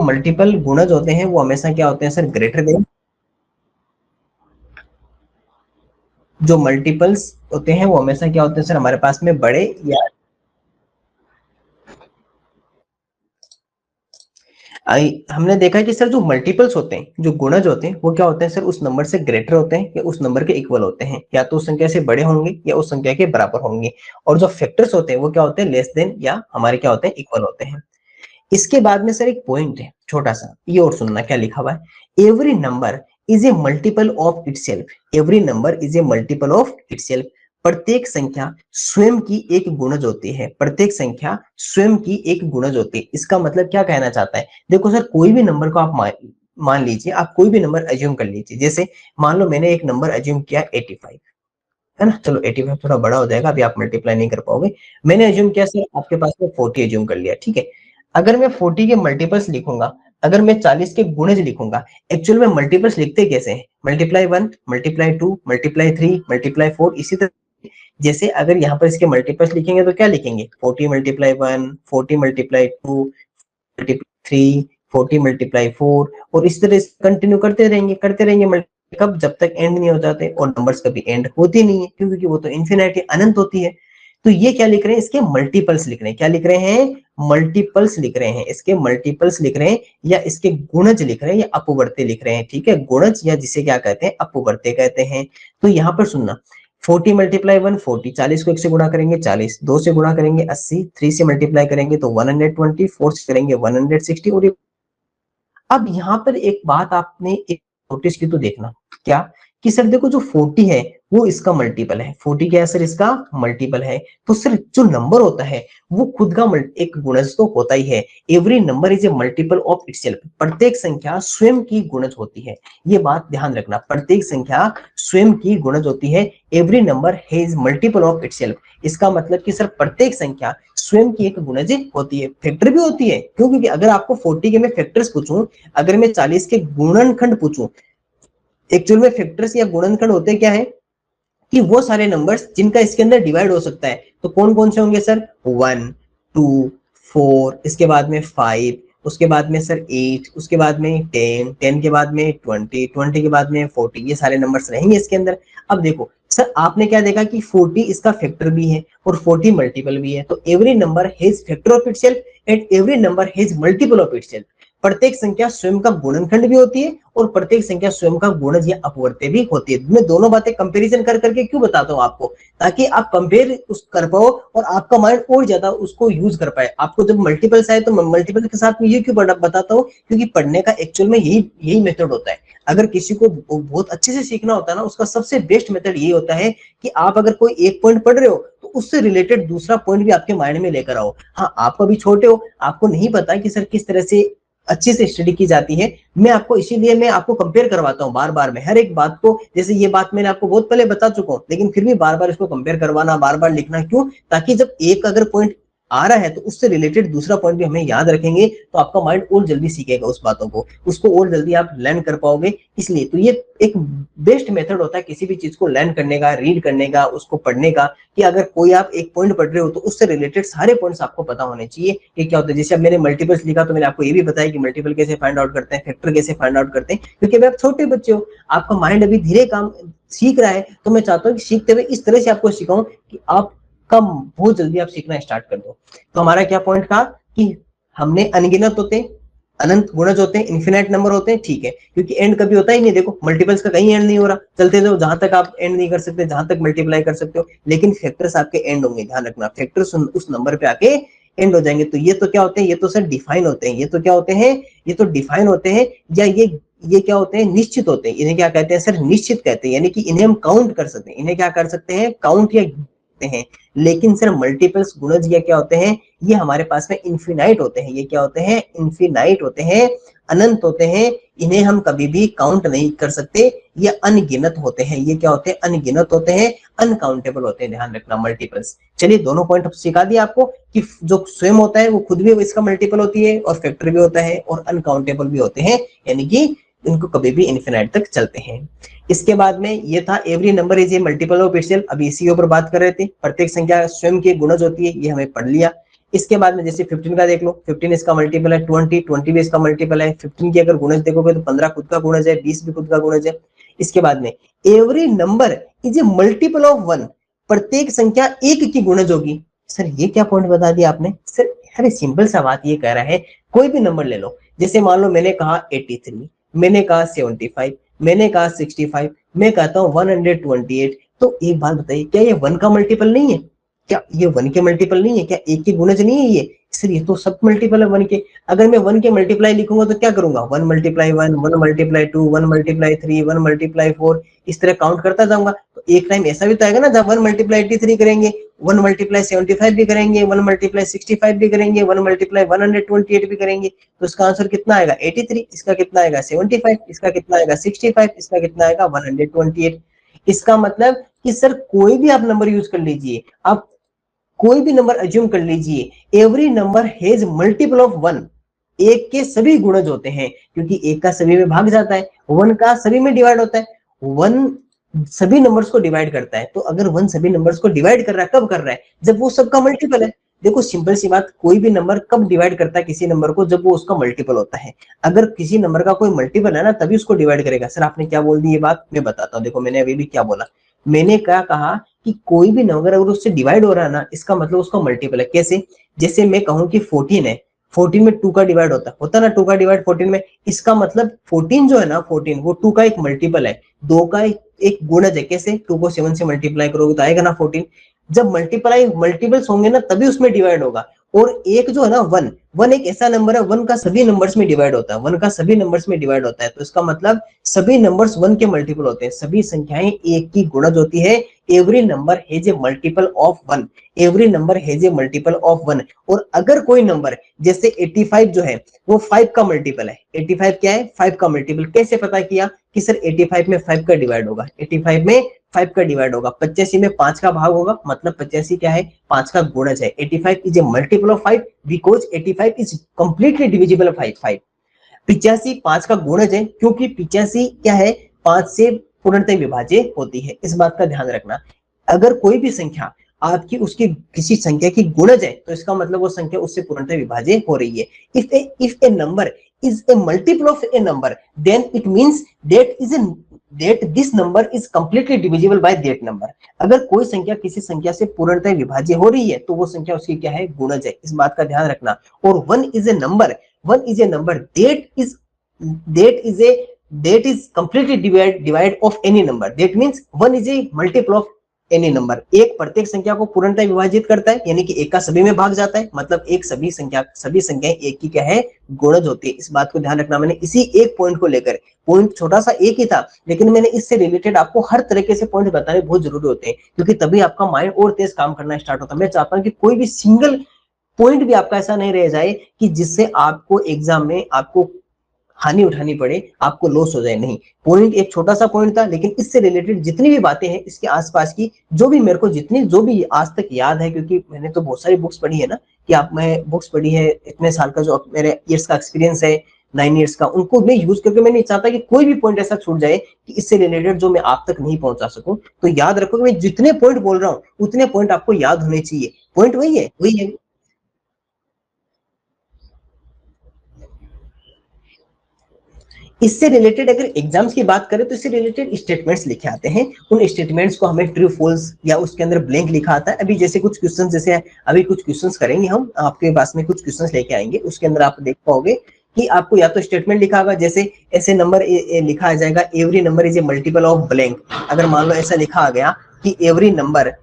मल्टीपल गुणज होते हैं वो हमेशा क्या होते हैं सर, ग्रेटर देन। जो मल्टीपल्स होते हैं वो हमेशा क्या होते हैं सर, हमारे पास में बड़े या हमने देखा है कि सर जो मल्टीपल्स होते हैं, जो गुणज होते हैं वो क्या होते हैं सर, उस नंबर से ग्रेटर होते हैं या उस नंबर के इक्वल होते हैं, या तो उस संख्या से बड़े होंगे या उस संख्या के बराबर होंगे। और जो फैक्टर्स होते हैं वो क्या होते हैं, लेस देन या हमारे क्या होते हैं, इक्वल होते हैं। इसके बाद में सर एक पॉइंट है छोटा सा, ये और सुनना क्या लिखा हुआ है, every number is a multiple of itself, every number is a multiple of itself. प्रत्येक संख्या स्वयं की एक गुणज होती है, प्रत्येक संख्या स्वयं की एक गुणज होती है। इसका मतलब क्या कहना चाहता है, देखो सर कोई भी नंबर को आप मान लीजिए, आप कोई भी नंबर अज्यूम कर लीजिए। जैसे मान लो मैंने एक नंबर अज्यूम किया 85, है ना, चलो 85 थोड़ा बड़ा हो जाएगा, अभी आप मल्टीप्लाई नहीं कर पाओगे। मैंने अज्यूम किया सर आपके पास में 40 अज्यूम कर लिया, ठीक है। अगर मैं 40 के मल्टीपल्स लिखूंगा, अगर मैं 40 के गुणज लिखूंगा, एक्चुअल में मल्टीपल्स लिखते कैसे हैं, मल्टीप्लाई 1 मल्टीप्लाई 2 मल्टीप्लाई 3 मल्टीप्लाई 4, इसी तरह। जैसे अगर यहाँ पर इसके मल्टीपल्स लिखेंगे तो क्या लिखेंगे, 40 मल्टीप्लाई 1 40 मल्टीप्लाई 2 मल्टीप्लाई 3 40 मल्टीप्लाई 4, और इस तरह कंटिन्यू करते रहेंगे कब, जब तक एंड नहीं हो जाते। और नंबर्स कभी एंड होती नहीं है क्योंकि वो तो इन्फिनिटी अनंत होती है। तो ये क्या लिख रहे हैं, इसके मल्टीपल्स लिख रहे हैं, क्या लिख रहे हैं, मल्टीपल्स लिख रहे हैं, इसके मल्टीपल्स लिख रहे हैं, या इसके गुणज लिख रहे हैं, या अपवर्त्य लिख रहे हैं, ठीक है। गुणज या जिसे क्या कहते हैं, अपवर्त्य कहते हैं। तो यहाँ पर सुनना, 40 मल्टीप्लाई 1 40, 40 को 1 से गुणा करेंगे 40, 2 से गुणा करेंगे 80, 3 से मल्टीप्लाई करेंगे तो 120, 4 से करेंगे 160 और अब यहाँ पर एक बात आपने एक नोटिस की तो देखना, क्या कि सर देखो जो 40 है वो इसका मल्टीपल है, 40 क्या है सर इसका मल्टीपल है, तो सर जो नंबर होता है वो खुद का एक गुणज तो होता ही है। Every number is a multiple of itself, प्रत्येक संख्या स्वयं की गुणज होती है, ये बात ध्यान रखना, प्रत्येक संख्या स्वयं की गुणज होती है। Every number has multiple of itself, इसका मतलब कि सर प्रत्येक संख्या स्वयं की एक गुणज होती है, फैक्टर भी होती है। क्यों? क्योंकि अगर आपको 40 के मैं फैक्टर्स पूछूं, अगर मैं 40 के गुणनखंड पूछूं, एक्चुअल में फैक्टर्स या गुणनखंड होते क्या है कि वो सारे नंबर्स जिनका इसके अंदर डिवाइड हो सकता है, तो कौन कौन से होंगे सर? 1 2 4, इसके बाद में 5, उसके बाद में सर 8, उसके बाद में 10, 10 के बाद में 20, 20 के बाद में 40, ये सारे नंबर्स रहेंगे इसके अंदर। अब देखो सर आपने क्या देखा कि 40 इसका फैक्टर भी है और 40 मल्टीपल भी है, तो every number has factor of itself and every number has multiple of itself. प्रत्येक संख्या स्वयं का गुणनखंड भी होती है और प्रत्येक संख्या स्वयं का गुणज या अपवर्त्य भी होती है। मैं दोनों बातें कंपैरिजन कर करके क्यों बताता हूँ आपको, ताकि आप कंपेयर कर पाओ और आपका माइंड और ज्यादा उसको यूज कर पाए। आपको जब मल्टीपल्स आए तो मल्टीपल के साथ में ये क्यों बताता हूँ, क्योंकि पढ़ने का एक्चुअल में यही मेथड होता है। अगर किसी को बहुत अच्छे से सीखना होता है ना, उसका सबसे बेस्ट मेथड ये होता है कि आप अगर कोई एक पॉइंट पढ़ रहे हो तो उससे रिलेटेड दूसरा पॉइंट भी आपके माइंड में लेकर आओ। हाँ, आप अभी छोटे हो, आपको नहीं पता कि सर किस तरह से अच्छे से स्टडी की जाती है। मैं आपको इसीलिए मैं आपको कंपेयर करवाता हूँ बार बार में हर एक बात को। जैसे ये बात मैंने आपको बहुत पहले बता चुका हूँ, लेकिन फिर भी बार बार इसको कंपेयर करवाना, बार बार लिखना, क्यों? ताकि जब एक अगर पॉइंट आ रहा है तो उससे रिलेटेड दूसरा पॉइंट भी हमें याद रखेंगे, तो आपका माइंड और जल्दी सीखेगा उस बातों को, उसको और जल्दी आप लर्न कर पाओगे। इसलिए तो ये एक बेस्ट मेथड होता है किसी भी चीज को लर्न करने का, रीड करने का, उसको पढ़ने का, कि अगर कोई आप एक पॉइंट पढ़ रहे हो तो उससे रिलेटेड सारे पॉइंट्स आपको पता होने चाहिए कि क्या होता है। जैसे अब मैंने मल्टीपल्स लिखा तो मैंने आपको ये भी बताया कि मल्टीपल कैसे फाइंड आउट करते हैं, फैक्टर कैसे फाइंड आउट करते हैं, क्योंकि अभी आप छोटे बच्चे हो, आपका माइंड अभी धीरे काम सीख रहा है, तो मैं चाहता हूँ कि सीखते हुए इस तरह से आपको सिखाऊं कि आप कम बहुत जल्दी आप सीखना स्टार्ट कर दो। तो हमारा क्या पॉइंट था कि हमने अनगिनत होते हैं, अनंत गुणज होते हैं, इन्फिनाइट नंबर होते हैं, ठीक है, क्योंकि एंड कभी होता ही नहीं। देखो मल्टीपल्स का कहीं एंड नहीं हो रहा, चलते जाओ जहां तक आप एंड नहीं कर सकते, जहां तक मल्टीप्लाई कर सकते हो, लेकिन फैक्टर्स आपके एंड होंगे, ध्यान रखना, फैक्टर्स उस नंबर पे आके एंड हो जाएंगे। तो ये तो क्या होते हैं? ये तो सर डिफाइन होते हैं। ये तो क्या होते हैं? ये तो डिफाइन होते हैं, या ये क्या होते हैं? निश्चित होते हैं। इन्हें क्या कहते हैं सर? निश्चित कहते हैं, यानी कि इन्हें हम काउंट कर सकते हैं, इन्हें क्या कर सकते हैं? काउंट या हैं। लेकिन सर मल्टीपल्स गुणज ये क्या होते हैं? ये हमारे पास में इन्फिनाइट होते हैं। ये क्या होते हैं? इन्फिनाइट होते हैं, अनंत होते हैं, इन्हें हम कभी भी काउंट नहीं कर सकते। ये अनगिनत होते हैं। ये क्या होते हैं? अनगिनत होते हैं, अनकाउंटेबल होते हैं, ध्यान रखना मल्टीपल्स। चलिए दोनों पॉइंट सिखा दिया आपको कि जो स्वयं होता है वो खुद भी इसका मल्टीपल होती है और फैक्टर भी होता है और अनकाउंटेबल भी होते हैं, यानी कि इनको कभी भी इन्फिनाइट तक चलते हैं। इसके बाद में ये था every number is a multiple of itself, अभी इसी के ऊपर बात कर रहे थे, प्रत्येक संख्या स्वयं की गुणज होती है, ये हमें पढ़ लिया। इसके बाद में जैसे 15 का देख लो, 15 इसका मल्टीपल है, 20 भी इसका मल्टीपल है। 15 की अगर गुणज देखोगे तो 15 खुद का गुणज है, 20 भी खुद का गुणज है। इसके बाद में every number is a multiple of 1, प्रत्येक संख्या एक की गुणज होगी। सर ये क्या पॉइंट बता दिया आपने? सर अरे सिंपल सा बात ये कह रहा है, कोई भी नंबर ले लो, जैसे मान लो मैंने कहा 83, मैंने कहा 75, मैंने कहा 65, मैं कहता हूँ 128, तो एक बात बताइए, क्या ये 1 का मल्टीपल नहीं है? क्या ये 1 के मल्टीपल नहीं है? क्या एक के गुणज नहीं है ये? सर ये तो सब मल्टीपल है 1 के। अगर मैं 1 के मल्टीप्लाई लिखूंगा तो क्या करूंगा? 1 मल्टीप्लाई 1, 1 मल्टीप्लाई 2, 1 मल्टीप्लाई 3, 1 मल्टीप्लाई 4, इस तरह काउंट करता जाऊंगा। तो एक टाइम ऐसा भी तो आएगा ना जब 1 मल्टीप्लाई 83 करेंगे, 1 मल्टीप्लाई 75 भी करेंगे, 1 मल्टीप्लाई 65 भी करेंगे, 1 मल्टीप्लाई 128 भी करेंगे, तो इसका आंसर कितना आएगा? 83। इसका कितना आएगा? 75। इसका कितना आएगा? 65। इसका कितना आएगा? 128। इसका मतलब कि सर कोई भी आप नंबर यूज कर लीजिए, आप कोई भी नंबर अज्यूम कर लीजिए, every number has multiple of 1, एक के सभी गुणज होते हैं, क्योंकि एक का सभी में भाग जाता है, 1 का सभी में डिवाइड होता है, 1 सभी नंबर्स को डिवाइड करता है। तो अगर 1 सभी नंबर्स को डिवाइड कर रहा है, कब कर रहा है? जब वो सबका मल्टीपल है। देखो सिंपल सी बात, कोई भी नंबर कब डिवाइड करता है किसी नंबर को? जब वो उसका मल्टीपल होता है। अगर किसी नंबर का कोई मल्टीपल है ना, तभी उसको डिवाइड करेगा। सर आपने क्या बोल दी ये बात? मैं बताता हूँ, देखो मैंने अभी भी क्या बोला। मैंने क्या कहा कि कोई भी नंबर अगर उससे डिवाइड हो रहा है ना, इसका मतलब उसका मल्टीपल है। कैसे? जैसे मैं कहूं कि 14 है, 14 में 2 का डिवाइड होता ना 2 का डिवाइड 14 में। इसका मतलब 14 जो है ना 14 वो 2 का एक मल्टीपल है, 2 का एक गुणज है। कैसे? 2 को 7 से मल्टीप्लाई करोगे तो आएगा ना 14। जब मल्टीप्लाई मल्टीपल्स होंगे ना तभी उसमें डिवाइड होगा। और एक जो है ना 1, 1 एक ऐसा नंबर है 1 का सभी नंबर्स में डिवाइड होता है, 1 का सभी नंबर्स में डिवाइड होता है। तो इसका मतलब सभी नंबर्स 1 के मल्टीपल होते हैं, सभी संख्याएं 1 की गुणज होती है। Every number has a multiple of 1, every number has a multiple of 1। और अगर कोई नंबर जैसे 85 जो है वो 5 का मल्टीपल है, 85 क्या है? 5 का मल्टीपल। कैसे पता किया कि सर 85 में 5 का डिवाइड होगा, 85 में 5 का डिवाइड होगा, 85 में 5 का भाग होगा, मतलब 85 क्या है? 5 का गुणज है। 85 is a multiple of 5 because 85 is completely divisible of 5। 85 5 का गुणज है क्योंकि 85 क्या है? 5 से पूर्णतः विभाज्य होती है। इस बात का ध्यान रखना। अगर कोई भी संख्या आपकी उसकी किसी संख्या की गुणज है तो इसका मतलब वो संख्या उससे पूर्णतः विभाज्य हो रही है। If a number is a multiple of a number, then it means that this number is completely divisible by that number। अगर कोई संख्या किसी संख्या से पूर्णतः विभाज्य हो रही है तो वो संख्या उसकी क्या है? गुणज है। इस बात का ध्यान रखना। और one is a number that is completely divide of any number, that means one is a multiple of any number. एक प्रत्येक संख्या को पूर्णतः विभाजित करता है, यानी कि एक का सभी में भाग जाता है, मतलब एक सभी संख्याएं एक की क्या है? गुणज होती है। इस बात को ध्यान रखना। मैंने इसी एक पॉइंट को लेकर, पॉइंट छोटा सा एक ही था लेकिन मैंने इससे रिलेटेड आपको हर तरीके से पॉइंट बताने बहुत जरूरी होते हैं, क्योंकि तभी आपका माइंड और तेज काम करना स्टार्ट होता है। मैं चाहता हूं कि कोई भी सिंगल पॉइंट भी आपका ऐसा नहीं रह जाए कि जिससे आपको एग्जाम में आपको हानि उठानी पड़े, आपको लॉस हो जाए। नहीं, पॉइंट एक छोटा सा पॉइंट था लेकिन इससे रिलेटेड जितनी भी बातें हैं इसके आसपास की जो भी मेरे को जो भी आज तक याद है, क्योंकि मैंने तो बहुत सारी बुक्स पढ़ी है ना, कि मैं बुक्स पढ़ी है, इतने साल का जो मेरे ईयर्स का एक्सपीरियंस है 9 ईयर्स का, उनको मैं यूज करके मैं नहीं चाहता कि कोई भी पॉइंट ऐसा छूट जाए कि इससे रिलेटेड जो मैं आप तक नहीं पहुंचा सकूं। तो याद रखो कि मैं जितने पॉइंट बोल रहा हूँ उतने पॉइंट आपको याद होने चाहिए। पॉइंट वही है। इससे रिलेटेड अगर एग्जाम्स की बात करें तो इससे रिलेटेड स्टेटमेंट्स लिखे आते हैं। उन स्टेटमेंट्स को हमें ट्रू फॉल्स या उसके अंदर ब्लैंक लिखा आता है। अभी जैसे कुछ क्वेश्चंस, जैसे अभी कुछ क्वेश्चंस करेंगे हम, आपके पास में कुछ क्वेश्चंस लेके आएंगे, उसके अंदर आप देख पाओगे कि आपको या तो स्टेटमेंट लिखा होगा, जैसे ऐसे नंबर लिखा आ जाएगा every number is a multiple of blank. अगर मान लो ऐसा लिखा आ गया कि every number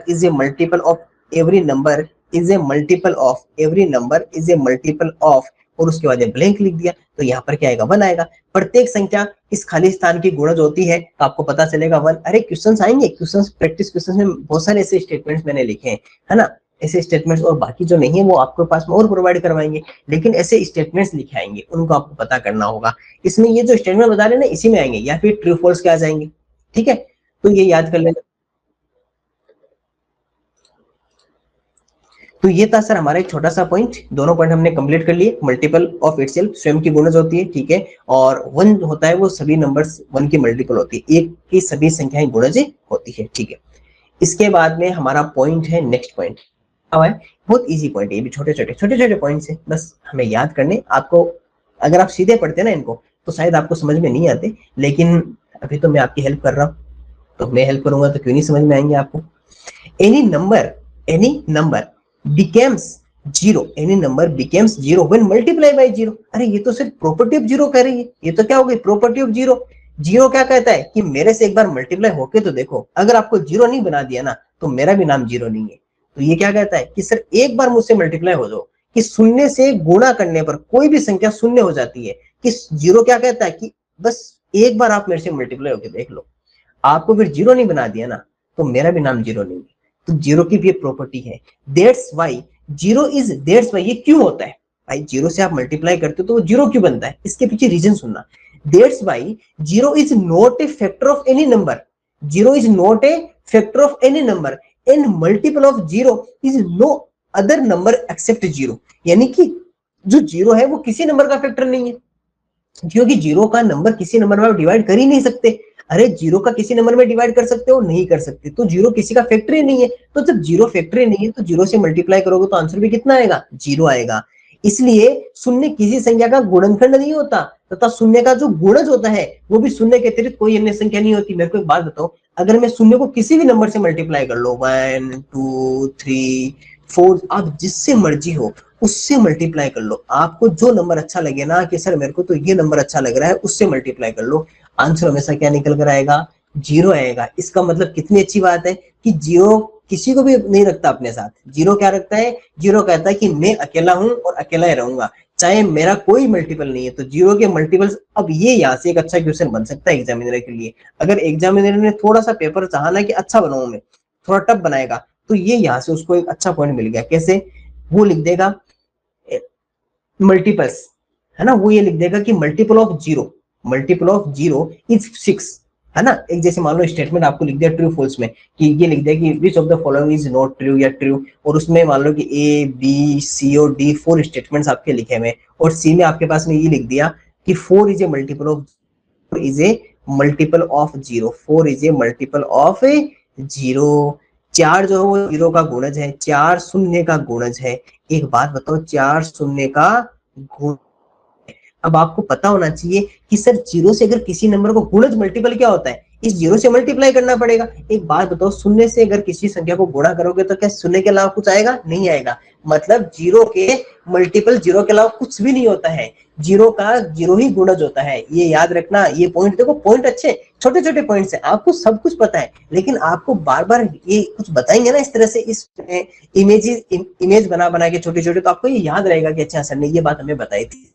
is a multiple of, every number is a multiple of, every number is a multiple of, और उसके बाद ब्लैंक लिख दिया तो यहाँ पर क्या आएगा? 1 आएगा। प्रत्येक संख्या इस खाली स्थान की गुणज होती है तो आपको पता चलेगा 1। अरे क्वेश्चंस आएंगे, क्वेश्चंस प्रैक्टिस क्वेश्चंस में बहुत सारे ऐसे स्टेटमेंट्स मैंने लिखे हैं, है ना, ऐसे स्टेटमेंट्स, और बाकी जो नहीं है वो आपके पास में और प्रोवाइड करवाएंगे, लेकिन ऐसे स्टेटमेंट्स लिखे आएंगे, उनको आपको पता करना होगा। इसमें ये जो स्टेटमेंट बता रहे हैं ना इसी में आएंगे, या फिर ट्रू फॉल्स के आ जाएंगे। ठीक है, तो ये याद कर लेना। तो ये था सर हमारा एक छोटा सा पॉइंट, दोनों पॉइंट हमने कंप्लीट कर लिए। मल्टीपल ऑफ इटसेल्फ स्वयं की गुणज होती है, ठीक है, और 1 होता है वो सभी नंबर्स 1 की मल्टीपल होती है, एक की सभी संख्याएं गुणज होती है, ठीक है। इसके बाद में हमारा पॉइंट है नेक्स्ट पॉइंट, बहुत इजी पॉइंट है, ये भी छोटे छोटे पॉइंट्स है, बस हमें याद करने। आपको अगर आप सीधे पढ़ते ना इनको तो शायद आपको समझ में नहीं आते, लेकिन अभी तो मैं आपकी हेल्प कर रहा हूँ, तो मैं हेल्प करूंगा तो क्यों नहीं समझ में आएंगे आपको। Any number becomes zero, any number becomes zero when multiplied by zero। अरे ये तो सिर्फ प्रॉपर्टी ऑफ जीरो कह रही है, ये तो क्या हो गई? Property of zero. जीरो क्या कहता है कि मेरे से एक बार मल्टीप्लाई होके तो देखो, अगर आपको जीरो नहीं बना दिया ना तो मेरा भी नाम जीरो नहीं है। तो ये क्या कहता है कि सर एक बार मुझसे मल्टीप्लाई हो जाओ, कि शून्य से गुणा करने पर कोई भी संख्या शून्य हो जाती है। कि जीरो क्या कहता है कि बस एक बार आप मेरे से मल्टीप्लाई होके देख लो, आपको फिर जीरो नहीं बना दिया ना तो मेरा भी नाम जीरो नहीं है। तो जीरो की भी प्रॉपर्टी है, that's why zero is, that's why, ये क्यों होता है भाई? जीरो से आप मल्टीप्लाई करते हो तो वो जीरो क्यों बनता है, इसके पीछे रीजन सुनना। That's why zero is not a factor of any number, zero is not a factor of any number and multiple of zero is no other number except zero. यानी कि जो जीरो है वो किसी नंबर का factor नहीं है, क्योंकि जीरो का नंबर किसी नंबर में डिवाइड कर ही नहीं सकते। अरे जीरो का किसी नंबर में डिवाइड कर सकते हो? नहीं कर सकते, तो जीरो किसी का फैक्टर नहीं है। तो जब जीरो फैक्टर नहीं है तो जीरो से मल्टीप्लाई करोगे तो आंसर भी कितना आएगा? जीरो आएगा। इसलिए शून्य किसी संख्या का गुणनखंड नहीं होता, तथा शून्य का जो गुणज होता है वो भी शून्य के अतिरिक्त कोई अन्य संख्या नहीं होती। मेरे को एक बात बताओ, अगर मैं शून्य को किसी भी नंबर से मल्टीप्लाई कर लो 1 2 3 4 आप जिससे मर्जी हो उससे मल्टीप्लाई कर लो, आपको जो नंबर अच्छा लगे ना कि सर मेरे को तो ये नंबर अच्छा लग रहा है, उससे मल्टीप्लाई कर लो, आंसर हमेशा क्या निकल कर आएगा, जीरो आएगा। इसका मतलब कितनी अच्छी बात है कि जीरो किसी को भी नहीं रखता अपने साथ। जीरो क्या रखता है, जीरो कहता है कि मैं अकेला हूं और अकेला ही रहूंगा, चाहे मेरा कोई मल्टीपल नहीं है। तो जीरो के मल्टीपल्स, अब ये यहाँ से एक अच्छा क्वेश्चन बन सकता है एग्जामिनर के लिए। अगर एग्जामिनर ने थोड़ा सा पेपर चाहा ना कि अच्छा बनाऊं मैं, थोड़ा टफ बनाएगा, तो ये यहाँ से उसको एक अच्छा पॉइंट मिल गया। कैसे, वो लिख देगा मल्टीपल्स, है ना, वो ये लिख देगा कि मल्टीपल ऑफ जीरो इज 6, है ना। एक जैसे मान लो स्टेटमेंट आपको लिख दिया ट्रू फॉल्स में, कि ये लिख दिया कि which of the following is not true या ट्रू, और उसमें मान लो कि ए बी सी और डी 4 स्टेटमेंट्स आपके लिखे हुए, और सी में आपके पास में ये लिख दिया कि 4 is a multiple of zero, 4 is a multiple of zero. 4 जो है वो जीरो का गुणज है, 4 शून्य का गुणज है। एक बात बताओ, 4 शून्य का गुण, अब आपको पता होना चाहिए कि सर जीरो से अगर किसी नंबर को गुणज मल्टीपल क्या होता है, इस जीरो से मल्टीप्लाई करना पड़ेगा। एक बात बताओ, शून्य से अगर किसी संख्या को गुणा करोगे तो क्या शून्य के अलावा कुछ आएगा, नहीं आएगा। मतलब जीरो के मल्टीपल जीरो के अलावा कुछ भी नहीं होता है, जीरो का जीरो ही गुणज होता है, ये याद रखना। ये पॉइंट देखो, पॉइंट अच्छे छोटे छोटे पॉइंट्स है, आपको सब कुछ पता है, लेकिन आपको बार बार ये कुछ बताएंगे ना इस तरह से, इस इमेज बना बना के छोटे छोटे, तो आपको ये याद रहेगा कि अच्छा सर ने ये बात हमें बताई थी।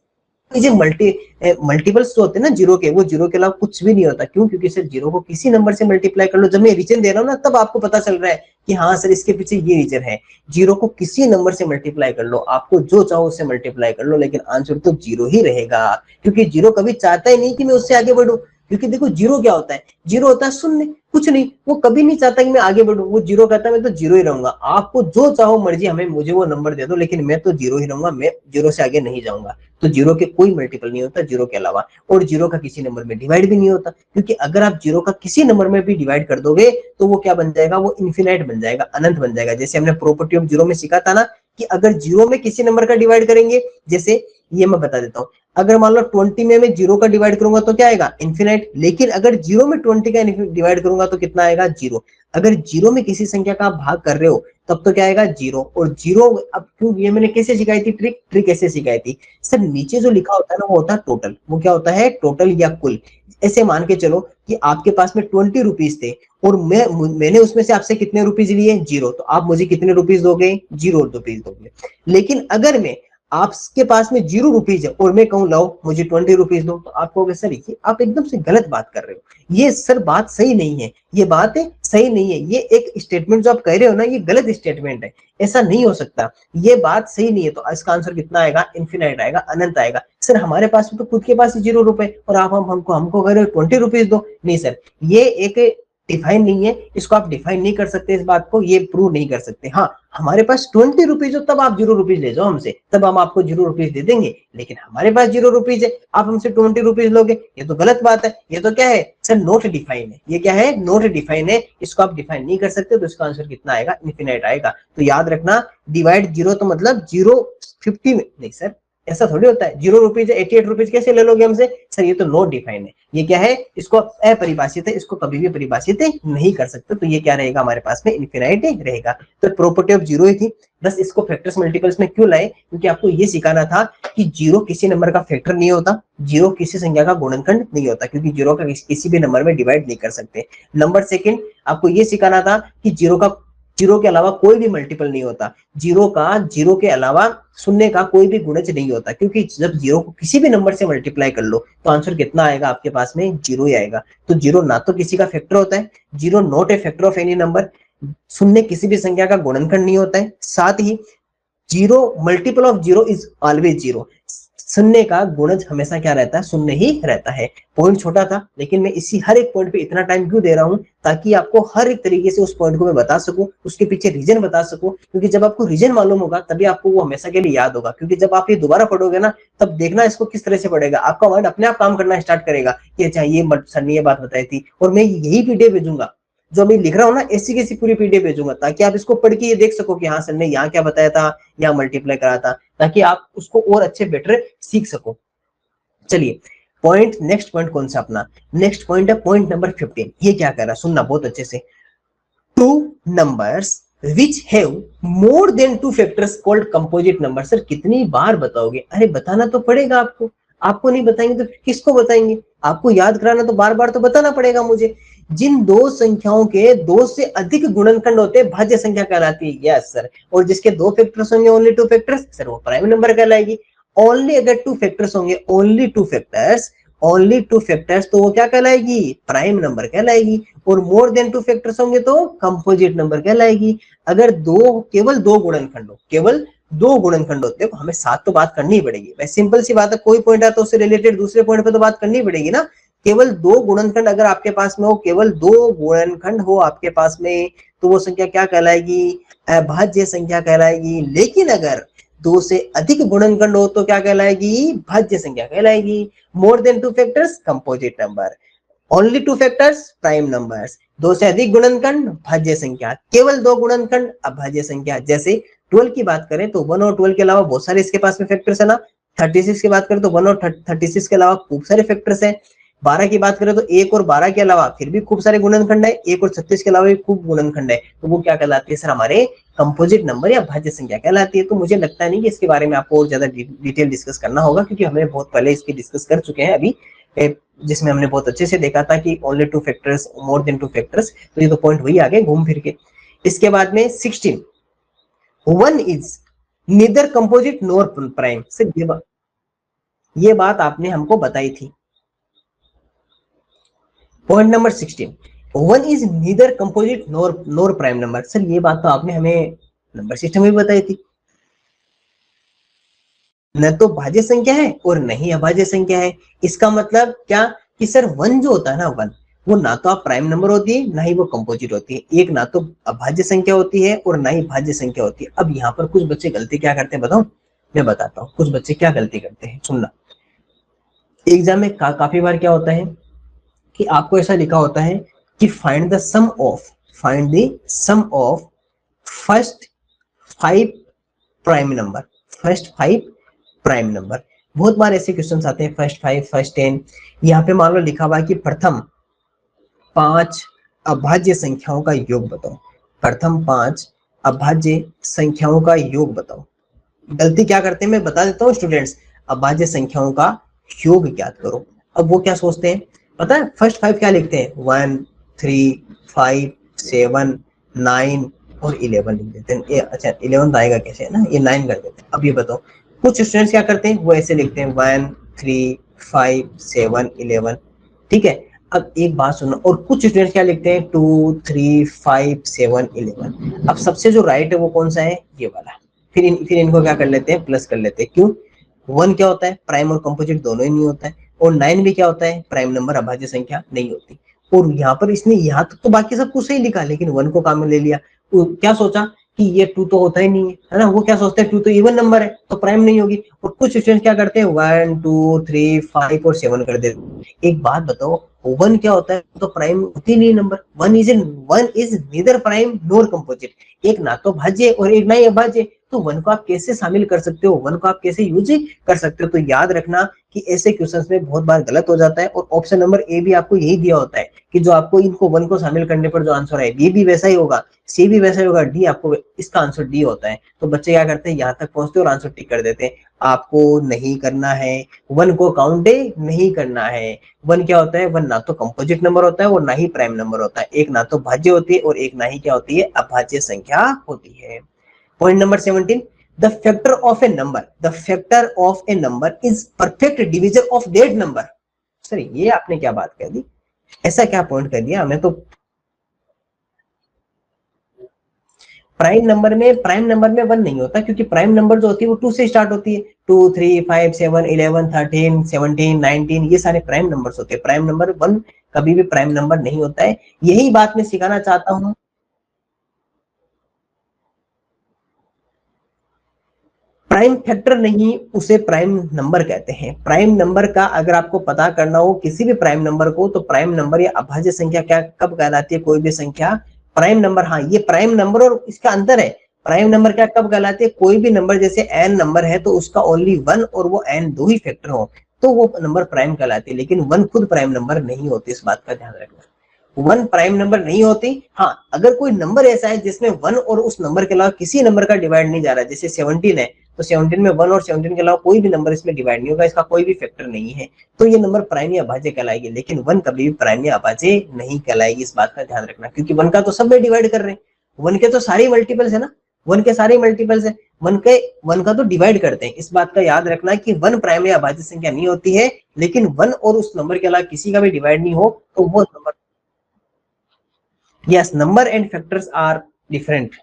ये मल्टीपल्स जो होते हैं ना जीरो के, वो जीरो के अलावा कुछ भी नहीं होता। क्यों, क्योंकि सर जीरो को किसी नंबर से मल्टीप्लाई कर लो। जब मैं रीजन दे रहा हूँ ना, तब आपको पता चल रहा है कि हाँ सर इसके पीछे ये रीजन है। जीरो को किसी नंबर से मल्टीप्लाई कर लो, आपको जो चाहो उससे मल्टीप्लाई कर लो, लेकिन आंसर तो जीरो ही रहेगा, क्योंकि जीरो कभी चाहता ही नहीं कि मैं उससे आगे बढ़ूं। क्योंकि देखो जीरो क्या होता है, जीरो होता है शून्य, कुछ नहीं, वो कभी नहीं चाहता कि मैं आगे बढ़ूं, वो जीरो कहता है मैं तो जीरो ही रहूंगा। आपको जो चाहो मर्जी हमें मुझे वो नंबर दे दो, लेकिन मैं तो जीरो ही रहूंगा, मैं जीरो से आगे नहीं जाऊंगा। तो जीरो के कोई मल्टीपल नहीं होता जीरो के अलावा, और जीरो का किसी नंबर में डिवाइड भी नहीं होता, क्योंकि अगर आप जीरो का किसी नंबर में भी डिवाइड कर दोगे तो वो क्या बन जाएगा, वो इन्फिनाइट बन जाएगा, अनंत बन जाएगा। जैसे हमने प्रॉपर्टी ऑफ जीरो में सीखा था ना कि अगर जीरो में किसी नंबर का डिवाइड करेंगे, जैसे ये मैं बता देता हूँ, अगर मान लो 20 में मैं जीरो का डिवाइड करूंगा तो क्या आएगा, इन्फिनाइट। लेकिन अगर जीरो में 20 का डिवाइड करूंगा तो कितना आएगा, जीरो। अगर जीरो में किसी संख्या का आप भाग कर रहे हो तब तो क्या आएगा, जीरो। और जीरो, अब क्यों, ये मैंने कैसे सिखाई थी ट्रिक कैसे सिखाई थी सर, नीचे जो लिखा होता है ना वो होता है टोटल। वो क्या होता है, टोटल या कुल। ऐसे मान के चलो कि आपके पास में 20 रुपीज थे, और मैंने उसमें से आपसे कितने रुपीज लिए, जीरो, तो आप मुझे कितने रुपीज दोगे, जीरो रुपीज दोगे। लेकिन अगर मैं, आपके पास में 0 रुपीज है और मैं कहूं लाओ मुझे 20 रुपीज दो, तो आप कहोगे सर ये आप एकदम से गलत बात कर रहे हो, ये सर बात सही नहीं है, ये बात है सही नहीं है, ये एक स्टेटमेंट जो आप कह रहे हो ना ये गलत स्टेटमेंट है, ऐसा नहीं हो सकता, ये बात सही नहीं है। तो इसका आंसर कितना आएगा, इन्फिनाइट आएगा, अनंत आएगा। सर हमारे पास तो खुद के पास 0 रुपए और आप हमको कह रहे हो 20 रुपीज दो, नहीं सर, ये एक डिफाइन नहीं है, इसको आप डिफाइन नहीं कर सकते, इस बात को ये प्रूव नहीं कर सकते। हाँ, हमारे पास 20 रुपीज हो तब आप 0 रुपीज ले जाओ हमसे, तब हम आपको 0 रुपीज दे देंगे, लेकिन हमारे पास 0 रुपीज है, आप हमसे 20 रुपीज लोगे, ये तो गलत बात है। ये तो क्या है सर, नॉट डिफाइन है, ये क्या है, नॉट डिफाइन है, इसको आप डिफाइन नहीं कर सकते। तो इसका आंसर कितना आएगा, इन्फिनाइट आएगा। तो याद रखना, डिवाइड जीरो तो मतलब 0 50 में नहीं सर, ऐसा थोड़ी होता है, 0 रुपीज 88 रुपीज कैसे ले लोगे हमसे, सर ये तो नॉट डिफाइन है, ये क्या है, इसको अपरिभाषित है, इसको कभी भी परिभाषित नहीं कर सकते। तो ये क्या रहेगा हमारे पास में, इन्फिनाइट रहेगा। तो प्रॉपर्टी ऑफ जीरो ही थी, बस इसको फैक्टर्स मल्टीपल्स में क्यों लाए, क्योंकि आपको ये सिखाना था कि जीरो किसी नंबर का फैक्टर नहीं होता, जीरो किसी संख्या का गुणनखंड नहीं होता, क्योंकि जीरो का किसी भी नंबर में डिवाइड नहीं कर सकते। नंबर सेकंड, आपको ये सिखाना था कि जीरो के अलावा कोई भी मल्टीपल नहीं होता, जीरो के अलावा शून्य का कोई भी गुणज नहीं होता, क्योंकि जब जीरो को किसी भी नंबर से मल्टीप्लाई कर लो तो आंसर कितना आएगा आपके पास में, जीरो ही आएगा। तो जीरो ना तो किसी का फैक्टर होता है, zero not a factor of any number, शून्य किसी भी संख्या का गुणनखंड नहीं होता है, साथ ही zero multiple of zero is always zero, शून्य का गुणज हमेशा क्या रहता है, शून्य ही रहता है। पॉइंट छोटा था, लेकिन मैं इसी हर एक पॉइंट पे इतना टाइम क्यों दे रहा हूं, ताकि आपको हर एक तरीके से उस पॉइंट को मैं बता सकूं, उसके पीछे रीजन बता सकूं, क्योंकि जब आपको रीजन मालूम होगा तभी आपको वो हमेशा के लिए याद होगा। क्योंकि जब आप ये दोबारा पढ़ोगे ना, तब देखना इसको किस तरह से पढ़ेगा, आपका माइंड अपने आप काम करना स्टार्ट करेगा कि अच्छा ये सर ने ये बात बताई थी, और मैं यही पीडीएफ भेजूंगा जो मैं लिख रहा हूँ ना, ऐसी कैसी पूरी पीडीएफ भेजूंगा, ताकि आप इसको पढ़ के ये देख सको कि हाँ सर ने यहाँ क्या बताया था, यहाँ मल्टीप्लाई करा था, ताकि आप उसको और अच्छे बेटर सीख सको। चलिए पॉइंट, नेक्स्ट पॉइंट कौन सा अपना, नेक्स्ट पॉइंट है पॉइंट नंबर 15। ये क्या कर रहा है, सुनना बहुत अच्छे से। Two numbers which have more than 2 factors called composite number. Sir कितनी बार बताओगे? अरे बताना तो पड़ेगा आपको, आपको नहीं बताएंगे तो किसको बताएंगे? आपको याद कराना तो बार बार तो बताना पड़ेगा मुझे। जिन दो संख्याओं के दो से अधिक गुणनखंड होते हैं भाज्य संख्या कहलाती है। Yes sir. और जिसके दो फैक्टर्स होंगे ओनली 2 फैक्टर्स, सर वो प्राइम नंबर कहलाएगी। ओनली अगर 2 फैक्टर्स होंगे, ओनली 2 फैक्टर्स, ओनली 2 फैक्टर्स, तो वो क्या कहलाएगी? प्राइम नंबर कहलाएगी। और मोर देन 2 फैक्टर्स होंगे तो कंपोजिट नंबर कहलाएगी। अगर केवल दो गुणनखंड हो, केवल दो गुणनखंड होते हैं, हमें साथ तो बात करनी ही पड़ेगी भाई, सिंपल सी बात है। कोई पॉइंट आता है उससे रिलेटेड दूसरे पॉइंट पे तो बात करनी पड़ेगी ना। केवल दो गुणनखंड अगर आपके पास में हो, केवल दो गुणनखंड हो आपके पास में, तो वो संख्या क्या कहलाएगी? अभाज्य संख्या कहलाएगी। लेकिन अगर दो से अधिक गुणनखंड हो तो क्या कहलाएगी? भाज्य संख्या कहलाएगी। More than 2 factors composite number, only 2 factors prime numbers, दो से अधिक गुणनखंड भाज्य संख्या, केवल दो गुणनखंड अभाज्य संख्या। जैसे 12 की बात करें तो 1 और 12 के अलावा बहुत सारे इसके पास में फैक्टर्स है ना। 36 की बात करें तो 1 और 36 के अलावा खूब सारे फैक्टर्स हैं। 12 की बात करें तो 1 और 12 के अलावा फिर भी खूब सारे गुणनखंड है। 1 और 36 के अलावा भी खूब गुणनखंड है। तो वो क्या कहलाती है सर? हमारे कंपोजिट नंबर या भाज्य संख्या कहलाती है। तो मुझे लगता नहीं कि इसके बारे में आपको और ज्यादा डिटेल डिस्कस करना होगा, क्योंकि हमने बहुत पहले इसकी डिस्कस कर चुके हैं अभी, जिसमें हमने बहुत अच्छे से देखा था कि ओनली 2 फैक्टर्स, मोर देन 2 फैक्टर्स। तो ये तो पॉइंट वही आ गए घूम फिर के। इसके बाद में 16, 1 is neither composite nor prime. Sir ये बात आपने हमको बताई थी। Point number 16, 1 is neither composite nor prime number. Sir ये बात तो आपने हमें नंबर सिस्टम में बताई थी। न तो भाज्य संख्या है और न ही अभाज्य संख्या है। इसका मतलब क्या कि सर 1 जो होता है ना, 1 वो ना तो आप प्राइम नंबर होती है, ना ही वो कंपोजिट होती है। एक ना तो अभाज्य संख्या होती है और ना ही भाज्य संख्या होती है। अब यहाँ पर कुछ बच्चे गलती क्या करते हैं बताओ? मैं बताता हूँ कुछ बच्चे क्या गलती करते हैं, सुनना। एग्जाम में काफी बार क्या होता है कि आपको ऐसा लिखा होता है कि find the sum of first 5 prime number, first 5 prime number. बहुत बार ऐसे क्वेश्चन आते हैं, फर्स्ट 5, फर्स्ट 10। यहाँ पे मान लो लिखा हुआ है कि प्रथम 5 अभाज्य संख्याओं का योग बताओ, प्रथम 5 अभाज्य संख्याओं का योग बताओ। गलती क्या करते हैं मैं बता देता हूँ स्टूडेंट्स, अभाज्य संख्याओं का योग ज्ञात करो। अब वो क्या सोचते हैं पता है? फर्स्ट 5 क्या लिखते हैं? 1, 3, 5, 7, 9 और 11 लिख देते हैं। अच्छा 11 आएगा कैसे, है ना, ये 9 कर देते हैं। अब ये बताओ कुछ स्टूडेंट्स क्या करते हैं, वो ऐसे लिखते हैं 1, 3, 5, 7, 11। ठीक है। अब एक बात सुनो, और कुछ स्टूडेंट्स क्या लिखते हैं 2, 3, 5, 7, 11। अब सबसे जो राइट है वो कौन सा है? ये वाला। फिर इनको क्या कर लेते हैं? प्लस कर लेते हैं। क्यों? 1 क्या होता है? प्राइम और कंपोजिट दोनों ही नहीं होता है। और 9 भी क्या होता है? प्राइम नंबर, अभाज्य संख्या नहीं होती। और यहाँ पर इसने यहाँ तक तो बाकी सब कुछ सही लिखा, लेकिन 1 को काम में ले लिया। वो क्या सोचा कि ये 2 तो होता ही नहीं है ना। वो क्या सोचते हैं 2 तो इवन नंबर है तो प्राइम नहीं होगी। और कुछ स्टूडेंट क्या करते हैं 1, 2, 3, 5 और 7 कर देते। एक बात बताओ, 1 क्या होता है? तो प्राइम होती नहीं number. 1 is neither prime nor composite. एक ना तो भाज्य और एक ना ही अभाज्य। तो 1 को आप कैसे शामिल कर सकते हो? 1 को आप कैसे यूज कर सकते हो? तो याद रखना कि ऐसे क्वेश्चंस में बहुत बार गलत हो जाता है। और ऑप्शन नंबर ए भी आपको यही दिया होता है कि जो आपको इनको 1 को शामिल करने पर जो आंसर है, बी भी वैसा ही होगा, सी भी वैसा ही होगा, डी आपको इसका आंसर डी होता है। तो बच्चे क्या करते हैं, यहाँ तक पहुंचते और आंसर टिक कर देते हैं। आपको नहीं करना है, 1 को काउंट नहीं करना है। 1 क्या होता है? 1 ना तो कंपोजिट नंबर होता है और ना ही प्राइम नंबर होता है। एक ना तो भाज्य होती है और एक ना ही क्या होती है? अभाज्य संख्या होती है। Point number 17, the factor of a number, the factor of a number is perfect divisor of that number। Sir ये आपने क्या बात कर दी? ऐसा क्या पॉइंट कर दिया? हमें तो प्राइम नंबर में 1 नहीं होता, क्योंकि प्राइम नंबर जो होती है वो 2 से स्टार्ट होती है। 2, 3, 5, 7, 11, 13, 17, 19 ये सारे प्राइम नंबर्स होते हैं। प्राइम नंबर 1 कभी भी प्राइम नंबर नहीं होता है। यही बात मैं सिखाना चाहता हूँ। प्राइम फैक्टर नहीं, उसे प्राइम नंबर कहते हैं। प्राइम नंबर का अगर आपको पता करना हो किसी भी प्राइम नंबर को, तो प्राइम नंबर या अभाज्य संख्या क्या कब कहलाती है? कोई भी संख्या प्राइम नंबर, हाँ ये प्राइम नंबर और इसका अंतर है। प्राइम नंबर क्या कब कहलाती है? कोई भी नंबर जैसे n नंबर है तो उसका ओनली 1 और वो n 2 ही फैक्टर हो तो वो नंबर प्राइम कहलाती है। लेकिन 1 खुद प्राइम नंबर नहीं होती, इस बात का ध्यान रखना। वन प्राइम नंबर नहीं होती। हाँ, अगर कोई नंबर ऐसा है जिसमें वन और उस नंबर के अलावा किसी नंबर का डिवाइड नहीं जा रहा, जैसे 17 है तो 17 में वन और 17 के अलावा कोई भी नंबर इसमें डिवाइड नहीं होगा, इसका कोई भी फैक्टर नहीं है, तो ये नंबर प्राइम या अभाज्य कहलाएगी। लेकिन वन कभी भी प्राइम या अभाज्य नहीं कहलाएगी, इस बात का ध्यान रखना, क्योंकि वन का तो सब में डिवाइड कर रहे हैं, वन के तो सारे मल्टीपल्स है ना, वन के सारे मल्टीपल्स है, वन का तो डिवाइड करते हैं। इस बात का याद रखना कि वन प्राइम या अभाज्य संख्या नहीं होती है, लेकिन वन और उस नंबर के अलावा किसी का भी डिवाइड नहीं हो तो वो number. Yes, number and factors are different.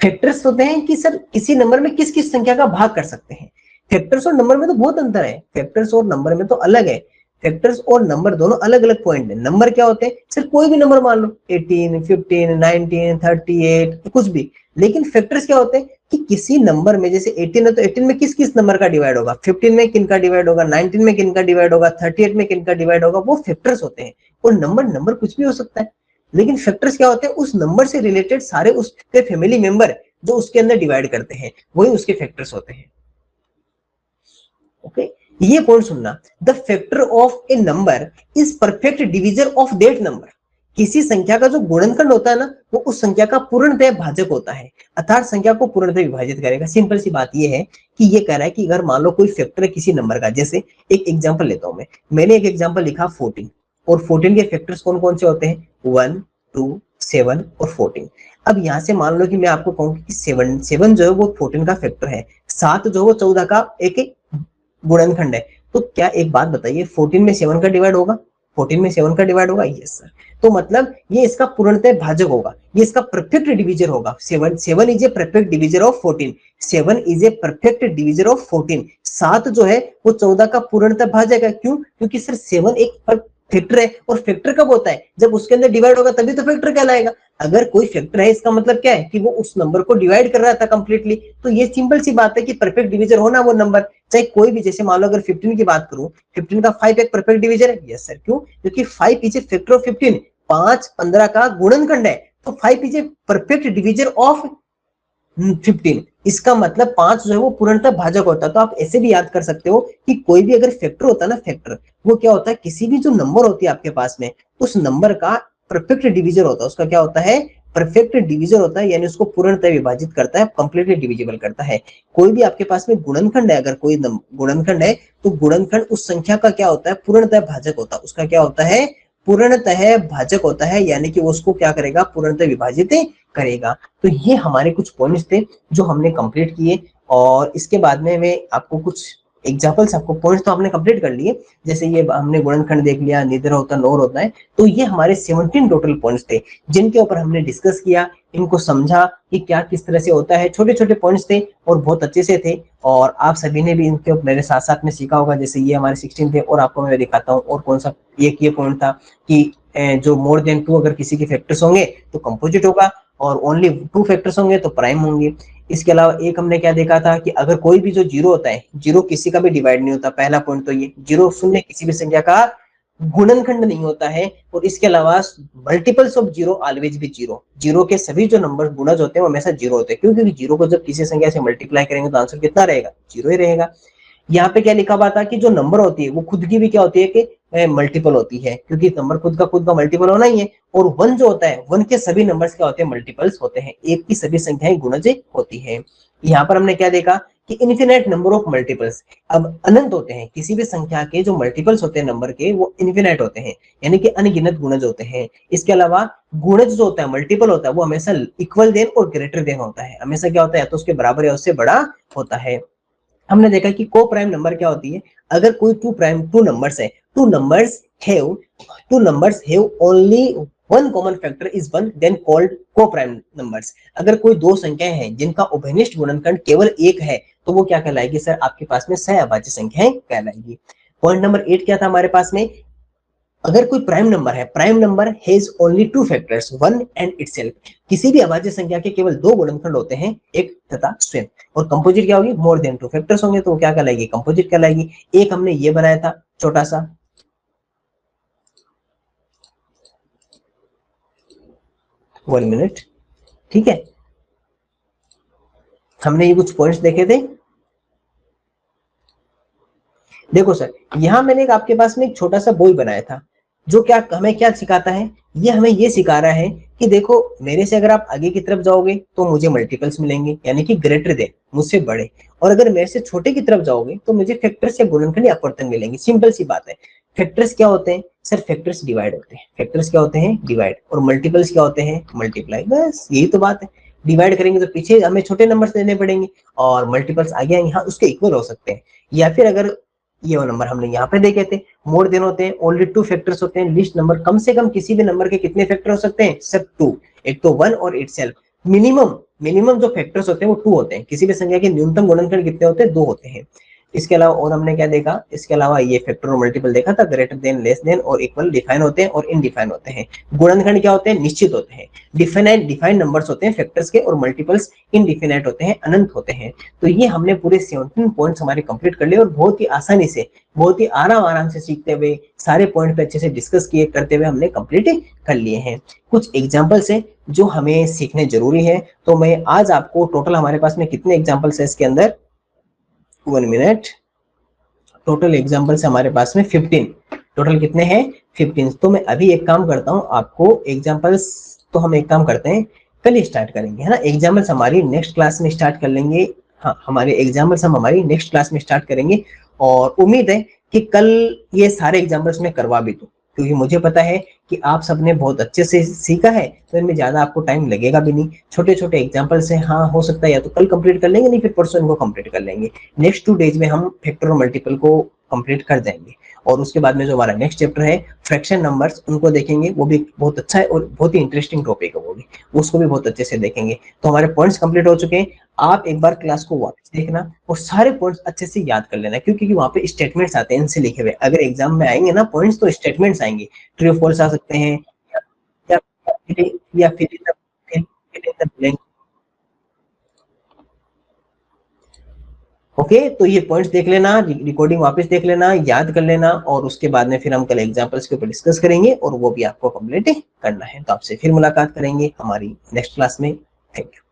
Factors होते हैं कि सर किसी नंबर में किस किस संख्या का भाग कर सकते हैं। फैक्टर्स और नंबर में तो बहुत अंतर है, फैक्टर्स और नंबर में तो अलग है। फैक्टर्स और नंबर दोनों अलग अलग पॉइंट है। नंबर क्या होते हैं, सर कोई भी नंबर मान लो, 18, 15, 19, 38 कुछ भी। लेकिन फैक्टर्स क्या होते हैं कि किसी नंबर में, जैसे 18 है तो 18 में किस किस नंबर का डिवाइड होगा, 15 में किन का डिवाइड होगा, 19 में किन का डिवाइड होगा, 38 में किन का डिवाइड होगा, वो फैक्टर्स होते हैं। और नंबर नंबर कुछ भी हो सकता है। लेकिन फैक्टर्स क्या होते हैं, उस नंबर से रिलेटेड सारे उसके फैमिली मेंबर जो उसके अंदर डिवाइड करते हैं, वही उसके फैक्टर्स होते हैं। ओके, ये पॉइंट सुनना, the factor of A number is perfect divisor of that number. किसी संख्या का जो गुणनखंड होता है ना, वो उस संख्या का पूर्णतः भाजक होता है, अर्थात संख्या को पूर्णतः विभाजित करेगा। सिंपल सी बात ये है कि ये कह रहा है कि अगर मान लो कोई फैक्टर है किसी नंबर का, जैसे एक एग्जांपल लेता हूं मैंने एक एग्जांपल लिखा 14, और 14 के फैक्टर्स कौन कौन से होते हैं, 1, 2, 7 और 14। अब यहां से मान लो कि मैं आपको कहूं कि 7 जो है वो 14 का फैक्टर है, 7 जो है वो 14 का एक गुणनखंड है। तो क्या एक बात बताइए, 14 में 7 का डिवाइड होगा, 14 में 7 का डिवाइड होगा, यस सर। तो मतलब ये इसका पूर्णतः भाजक होगा, ये इसका परफेक्ट डिवीजर होगा। 7 is a perfect divisor of 14, 7 is a perfect divisor of 14। 7 जो है वो 14 का पूर्णतः भाजक है। क्यों? क्योंकि सर 7 एक फैक्टर है, और फैक्टर कब होता है, जब उसके अंदर डिवाइड होगा तभी तो फैक्टर कहलाएगा। अगर कोई फैक्टर है, इसका मतलब क्या है कि वो उस नंबर को डिवाइड कर रहा था कंप्लीटली। तो ये सिंपल सी बात है कि परफेक्ट डिवीजर होना वो नंबर, चाहे कोई भी, जैसे मान लो अगर 15 की बात करूं, 15 का 5 एक परफेक्ट डिवीजर है, यस सर। क्यों? क्योंकि 5 इज ए फैक्टर ऑफ 15, 5 15 का गुणनखंड है, तो 5 is a perfect divisor of 15। इसका मतलब 5 जो है वो पूर्णतः भाजक होता है। तो आप ऐसे भी याद कर सकते हो कि कोई भी अगर फैक्टर होता है ना, फैक्टर वो क्या होता है, किसी भी जो नंबर होती है आपके पास में, उस नंबर का परफेक्ट डिवीजर होता है। उसका क्या होता है, परफेक्ट डिवीजर होता है, यानी उसको पूर्णतः विभाजित करता है, कंप्लीटली डिविजिबल करता है। कोई भी आपके पास में गुणनखंड है, अगर कोई गुणनखंड है तो गुणनखंड उस संख्या का क्या होता है, पूर्णतः भाजक होता है। उसका क्या होता है, पूर्णतः भाजक होता है, यानी कि उसको क्या करेगा, पूर्णतः विभाजित करेगा। तो ये हमारे कुछ पॉइंट्स थे जो हमने कंप्लीट किए, और इसके बाद में मैं आपको कुछ एग्जांपल्स, आपको पॉइंट्स तो आपने कंप्लीट कर लिए, जैसे ये हमने गुणनखंड देख लिया, निधर होता है, नोर होता है। तो ये हमारे 17 टोटल पॉइंट्स थे जिनके ऊपर हमने डिस्कस किया, इनको समझा कि क्या किस तरह से होता है। छोटे छोटे पॉइंट्स थे और बहुत अच्छे से थे, और आप सभी ने भी इनके मेरे साथ साथ में सीखा होगा। जैसे ये हमारे 16 थे, और आपको मैं दिखाता हूँ और कौन सा एक ये पॉइंट था कि जो मोर देन 2 अगर किसी के फैक्टर्स होंगे तो कंपोजिट होगा, और ओनली 2 फैक्टर्स होंगे तो प्राइम होंगे। इसके अलावा एक हमने क्या देखा था कि अगर कोई भी जो जीरो होता है, जीरो किसी का भी डिवाइड नहीं होता, पहला पॉइंट तो ये, जीरो शून्य किसी भी संख्या का गुणनखंड नहीं होता है। और इसके अलावा मल्टीपल्स ऑफ जीरो ऑलवेज भी जीरो, जीरो के सभी जो नंबर गुणज होते हैं वो हमेशा जीरो होते हैं। क्योंकि जीरो को जब किसी संख्या से मल्टीप्लाई करेंगे तो आंसर कितना रहेगा, जीरो ही रहेगा। यहाँ पे क्या लिखा हुआ था कि जो नंबर होती है वो खुद की भी क्या होती है कि मल्टीपल होती है, क्योंकि नंबर खुद का मल्टीपल होना ही है। और वन जो होता है, वन के सभी नंबर्स क्या होते हैं, मल्टीपल्स होते हैं, एक की सभी संख्याएं गुणज होती है। यहाँ पर हमने क्या देखा कि इन्फिनाइट नंबर ऑफ मल्टीपल्स, अब अनंत होते हैं, किसी भी संख्या के जो मल्टीपल्स होते हैं नंबर के वो इन्फिनाइट होते हैं, यानी कि अनगिनत गुणज होते हैं। इसके अलावा गुणज जो होता है, मल्टीपल होता है, वो हमेशा इक्वल देन और ग्रेटर देन होता है, हमेशा क्या होता है, या तो उसके बराबर या उससे बड़ा होता है। हमने देखा कि को प्राइम नंबर क्या होती है, अगर कोई टू नंबर्स है, two numbers have only one common factor is one, then called को प्राइम नंबर्स। अगर कोई दो संख्याएं हैं जिनका उभयनिष्ठ गुणनखंड केवल एक है तो वो क्या कहलाएगी सर, आपके पास में सहअभाज्य संख्याएं कहलाएगी। पॉइंट नंबर 8 क्या था हमारे पास में, अगर कोई प्राइम नंबर है, prime number has only 2 factors, one and itself. किसी भी अभाज्य संख्या के केवल 2 गुणनखंड होते हैं, एक तथा स्वयं। और कंपोजिट क्या होगी, मोर देन 2 फैक्टर्स होंगे तो वो क्या कहलाएगी, कंपोजिट कहलाएगी। एक हमने ये बनाया था छोटा सा, 1 मिनट, ठीक है, हमने ये कुछ पॉइंट्स देखे थे। देखो सर, यहाँ मैंने एक आपके पास में एक छोटा सा बोई बनाया था, जो क्या हमें क्या सिखाता है, ये हमें ये सिखा रहा है कि देखो मेरे से अगर आप आगे की तरफ जाओगे तो मुझे मल्टीपल्स मिलेंगे, यानी कि ग्रेटर देन, मुझसे बड़े, और अगर मेरे से छोटे की तरफ जाओगे तो मुझे फैक्टर्स या गुणनखंड या अपवर्तन मिलेंगे। सिंपल सी बात है। फैक्टर्स क्या होते हैं सर? फैक्टर्स डिवाइड होते हैं। फैक्टर्स क्या होते हैं? डिवाइड। और मल्टीपल्स क्या होते हैं? मल्टीप्लाई। बस यही तो बात है। डिवाइड करेंगे तो पीछे हमें छोटे नंबर देने पड़ेंगे, और मल्टीपल्स आगे यहाँ उसके इक्वल हो सकते हैं। या फिर अगर ये वो नंबर हमने यहाँ पे देखे थे, मोर देन होते हैं, ओनली 2 फैक्टर्स होते हैं। लिस्ट नंबर, कम से कम किसी भी नंबर के कितने फैक्टर हो सकते हैं? सिर्फ 2। एक तो 1 और इटसेल्फ। मिनिमम मिनिमम जो फैक्टर्स होते हैं वो 2 होते हैं। किसी भी संख्या के न्यूनतम गुणनखंड कितने होते हैं? 2 होते हैं। इसके अलावा और हमने क्या देखा? इसके अलावा ये फैक्टर और मल्टीपल देखा था। ग्रेटर देन, लेस देन और इक्वल डिफाइन होते हैं और इनडिफाइन होते हैं। गुणनखंड क्या होते हैं? निश्चित होते हैं। डिफाइनाइट डिफाइंड नंबर्स होते हैं फैक्टर्स के, और मल्टीपल्स इनडिफिनाइट होते हैं, अनंत होते हैं। तो ये हमने पूरे 17 पॉइंट्स हमारे कंप्लीट कर लिए, और बहुत ही आसानी से, बहुत ही आराम से सीखते हुए, सारे पॉइंट पे अच्छे से डिस्कस किए करते हुए हमने कंप्लीट कर लिए हैं। कुछ एग्जांपल्स है जो हमें सीखने जरूरी है। तो मैं आज आपको टोटल हमारे पास में कितने एग्जांपल्स है इसके अंदर, 1 मिनट, टोटल एग्जांपल्स हमारे पास में 15। टोटल कितने हैं? 15। तो मैं अभी एक काम करता हूँ, आपको एग्जांपल्स, तो हम एक काम करते हैं, कल स्टार्ट करेंगे, है ना। एग्जाम्पल्स हमारी नेक्स्ट क्लास में स्टार्ट कर लेंगे। हाँ, हमारे एग्जाम्पल्स हम हमारी नेक्स्ट क्लास में स्टार्ट करेंगे, और उम्मीद है कि कल ये सारे एग्जाम्पल्स में करवा भी दूं, क्योंकि मुझे पता है कि आप सबने बहुत अच्छे से सीखा है, तो इनमें ज्यादा आपको टाइम लगेगा भी नहीं। छोटे छोटे एग्जाम्पल्स हैं, हाँ हो सकता है या तो कल कंप्लीट कर लेंगे, नहीं फिर परसों इनको कंप्लीट कर लेंगे। नेक्स्ट 2 डेज में हम फैक्टर और मल्टीपल को कंप्लीट कर देंगे, और उसके बाद में जो हमारा नेक्स्ट चैप्टर है फ्रैक्शन नंबर्स, उनको देखेंगे। वो भी बहुत अच्छा है और बहुत ही इंटरेस्टिंग टॉपिक है, वो भी, उसको भी बहुत अच्छे से देखेंगे। तो हमारे पॉइंट्स कंप्लीट हो चुके हैं। आप एक बार क्लास को वापस देखना और सारे पॉइंट्स अच्छे से याद कर लेना, क्योंकि वहां पे स्टेटमेंट्स आते हैं इनसे लिखे हुए। अगर एग्जाम में आएंगे ना पॉइंट्स, तो स्टेटमेंट्स आएंगे, ट्रू फॉल्स आ सकते हैं, या या फिर ब्लैंक। ओके, तो ये पॉइंट्स देख लेना, रिकॉर्डिंग वापस देख लेना, याद कर लेना, और उसके बाद में फिर हम कल एग्जांपल्स के ऊपर डिस्कस करेंगे, और वो भी आपको कंप्लीट करना है। तो आपसे फिर मुलाकात करेंगे हमारी नेक्स्ट क्लास में। Thank you.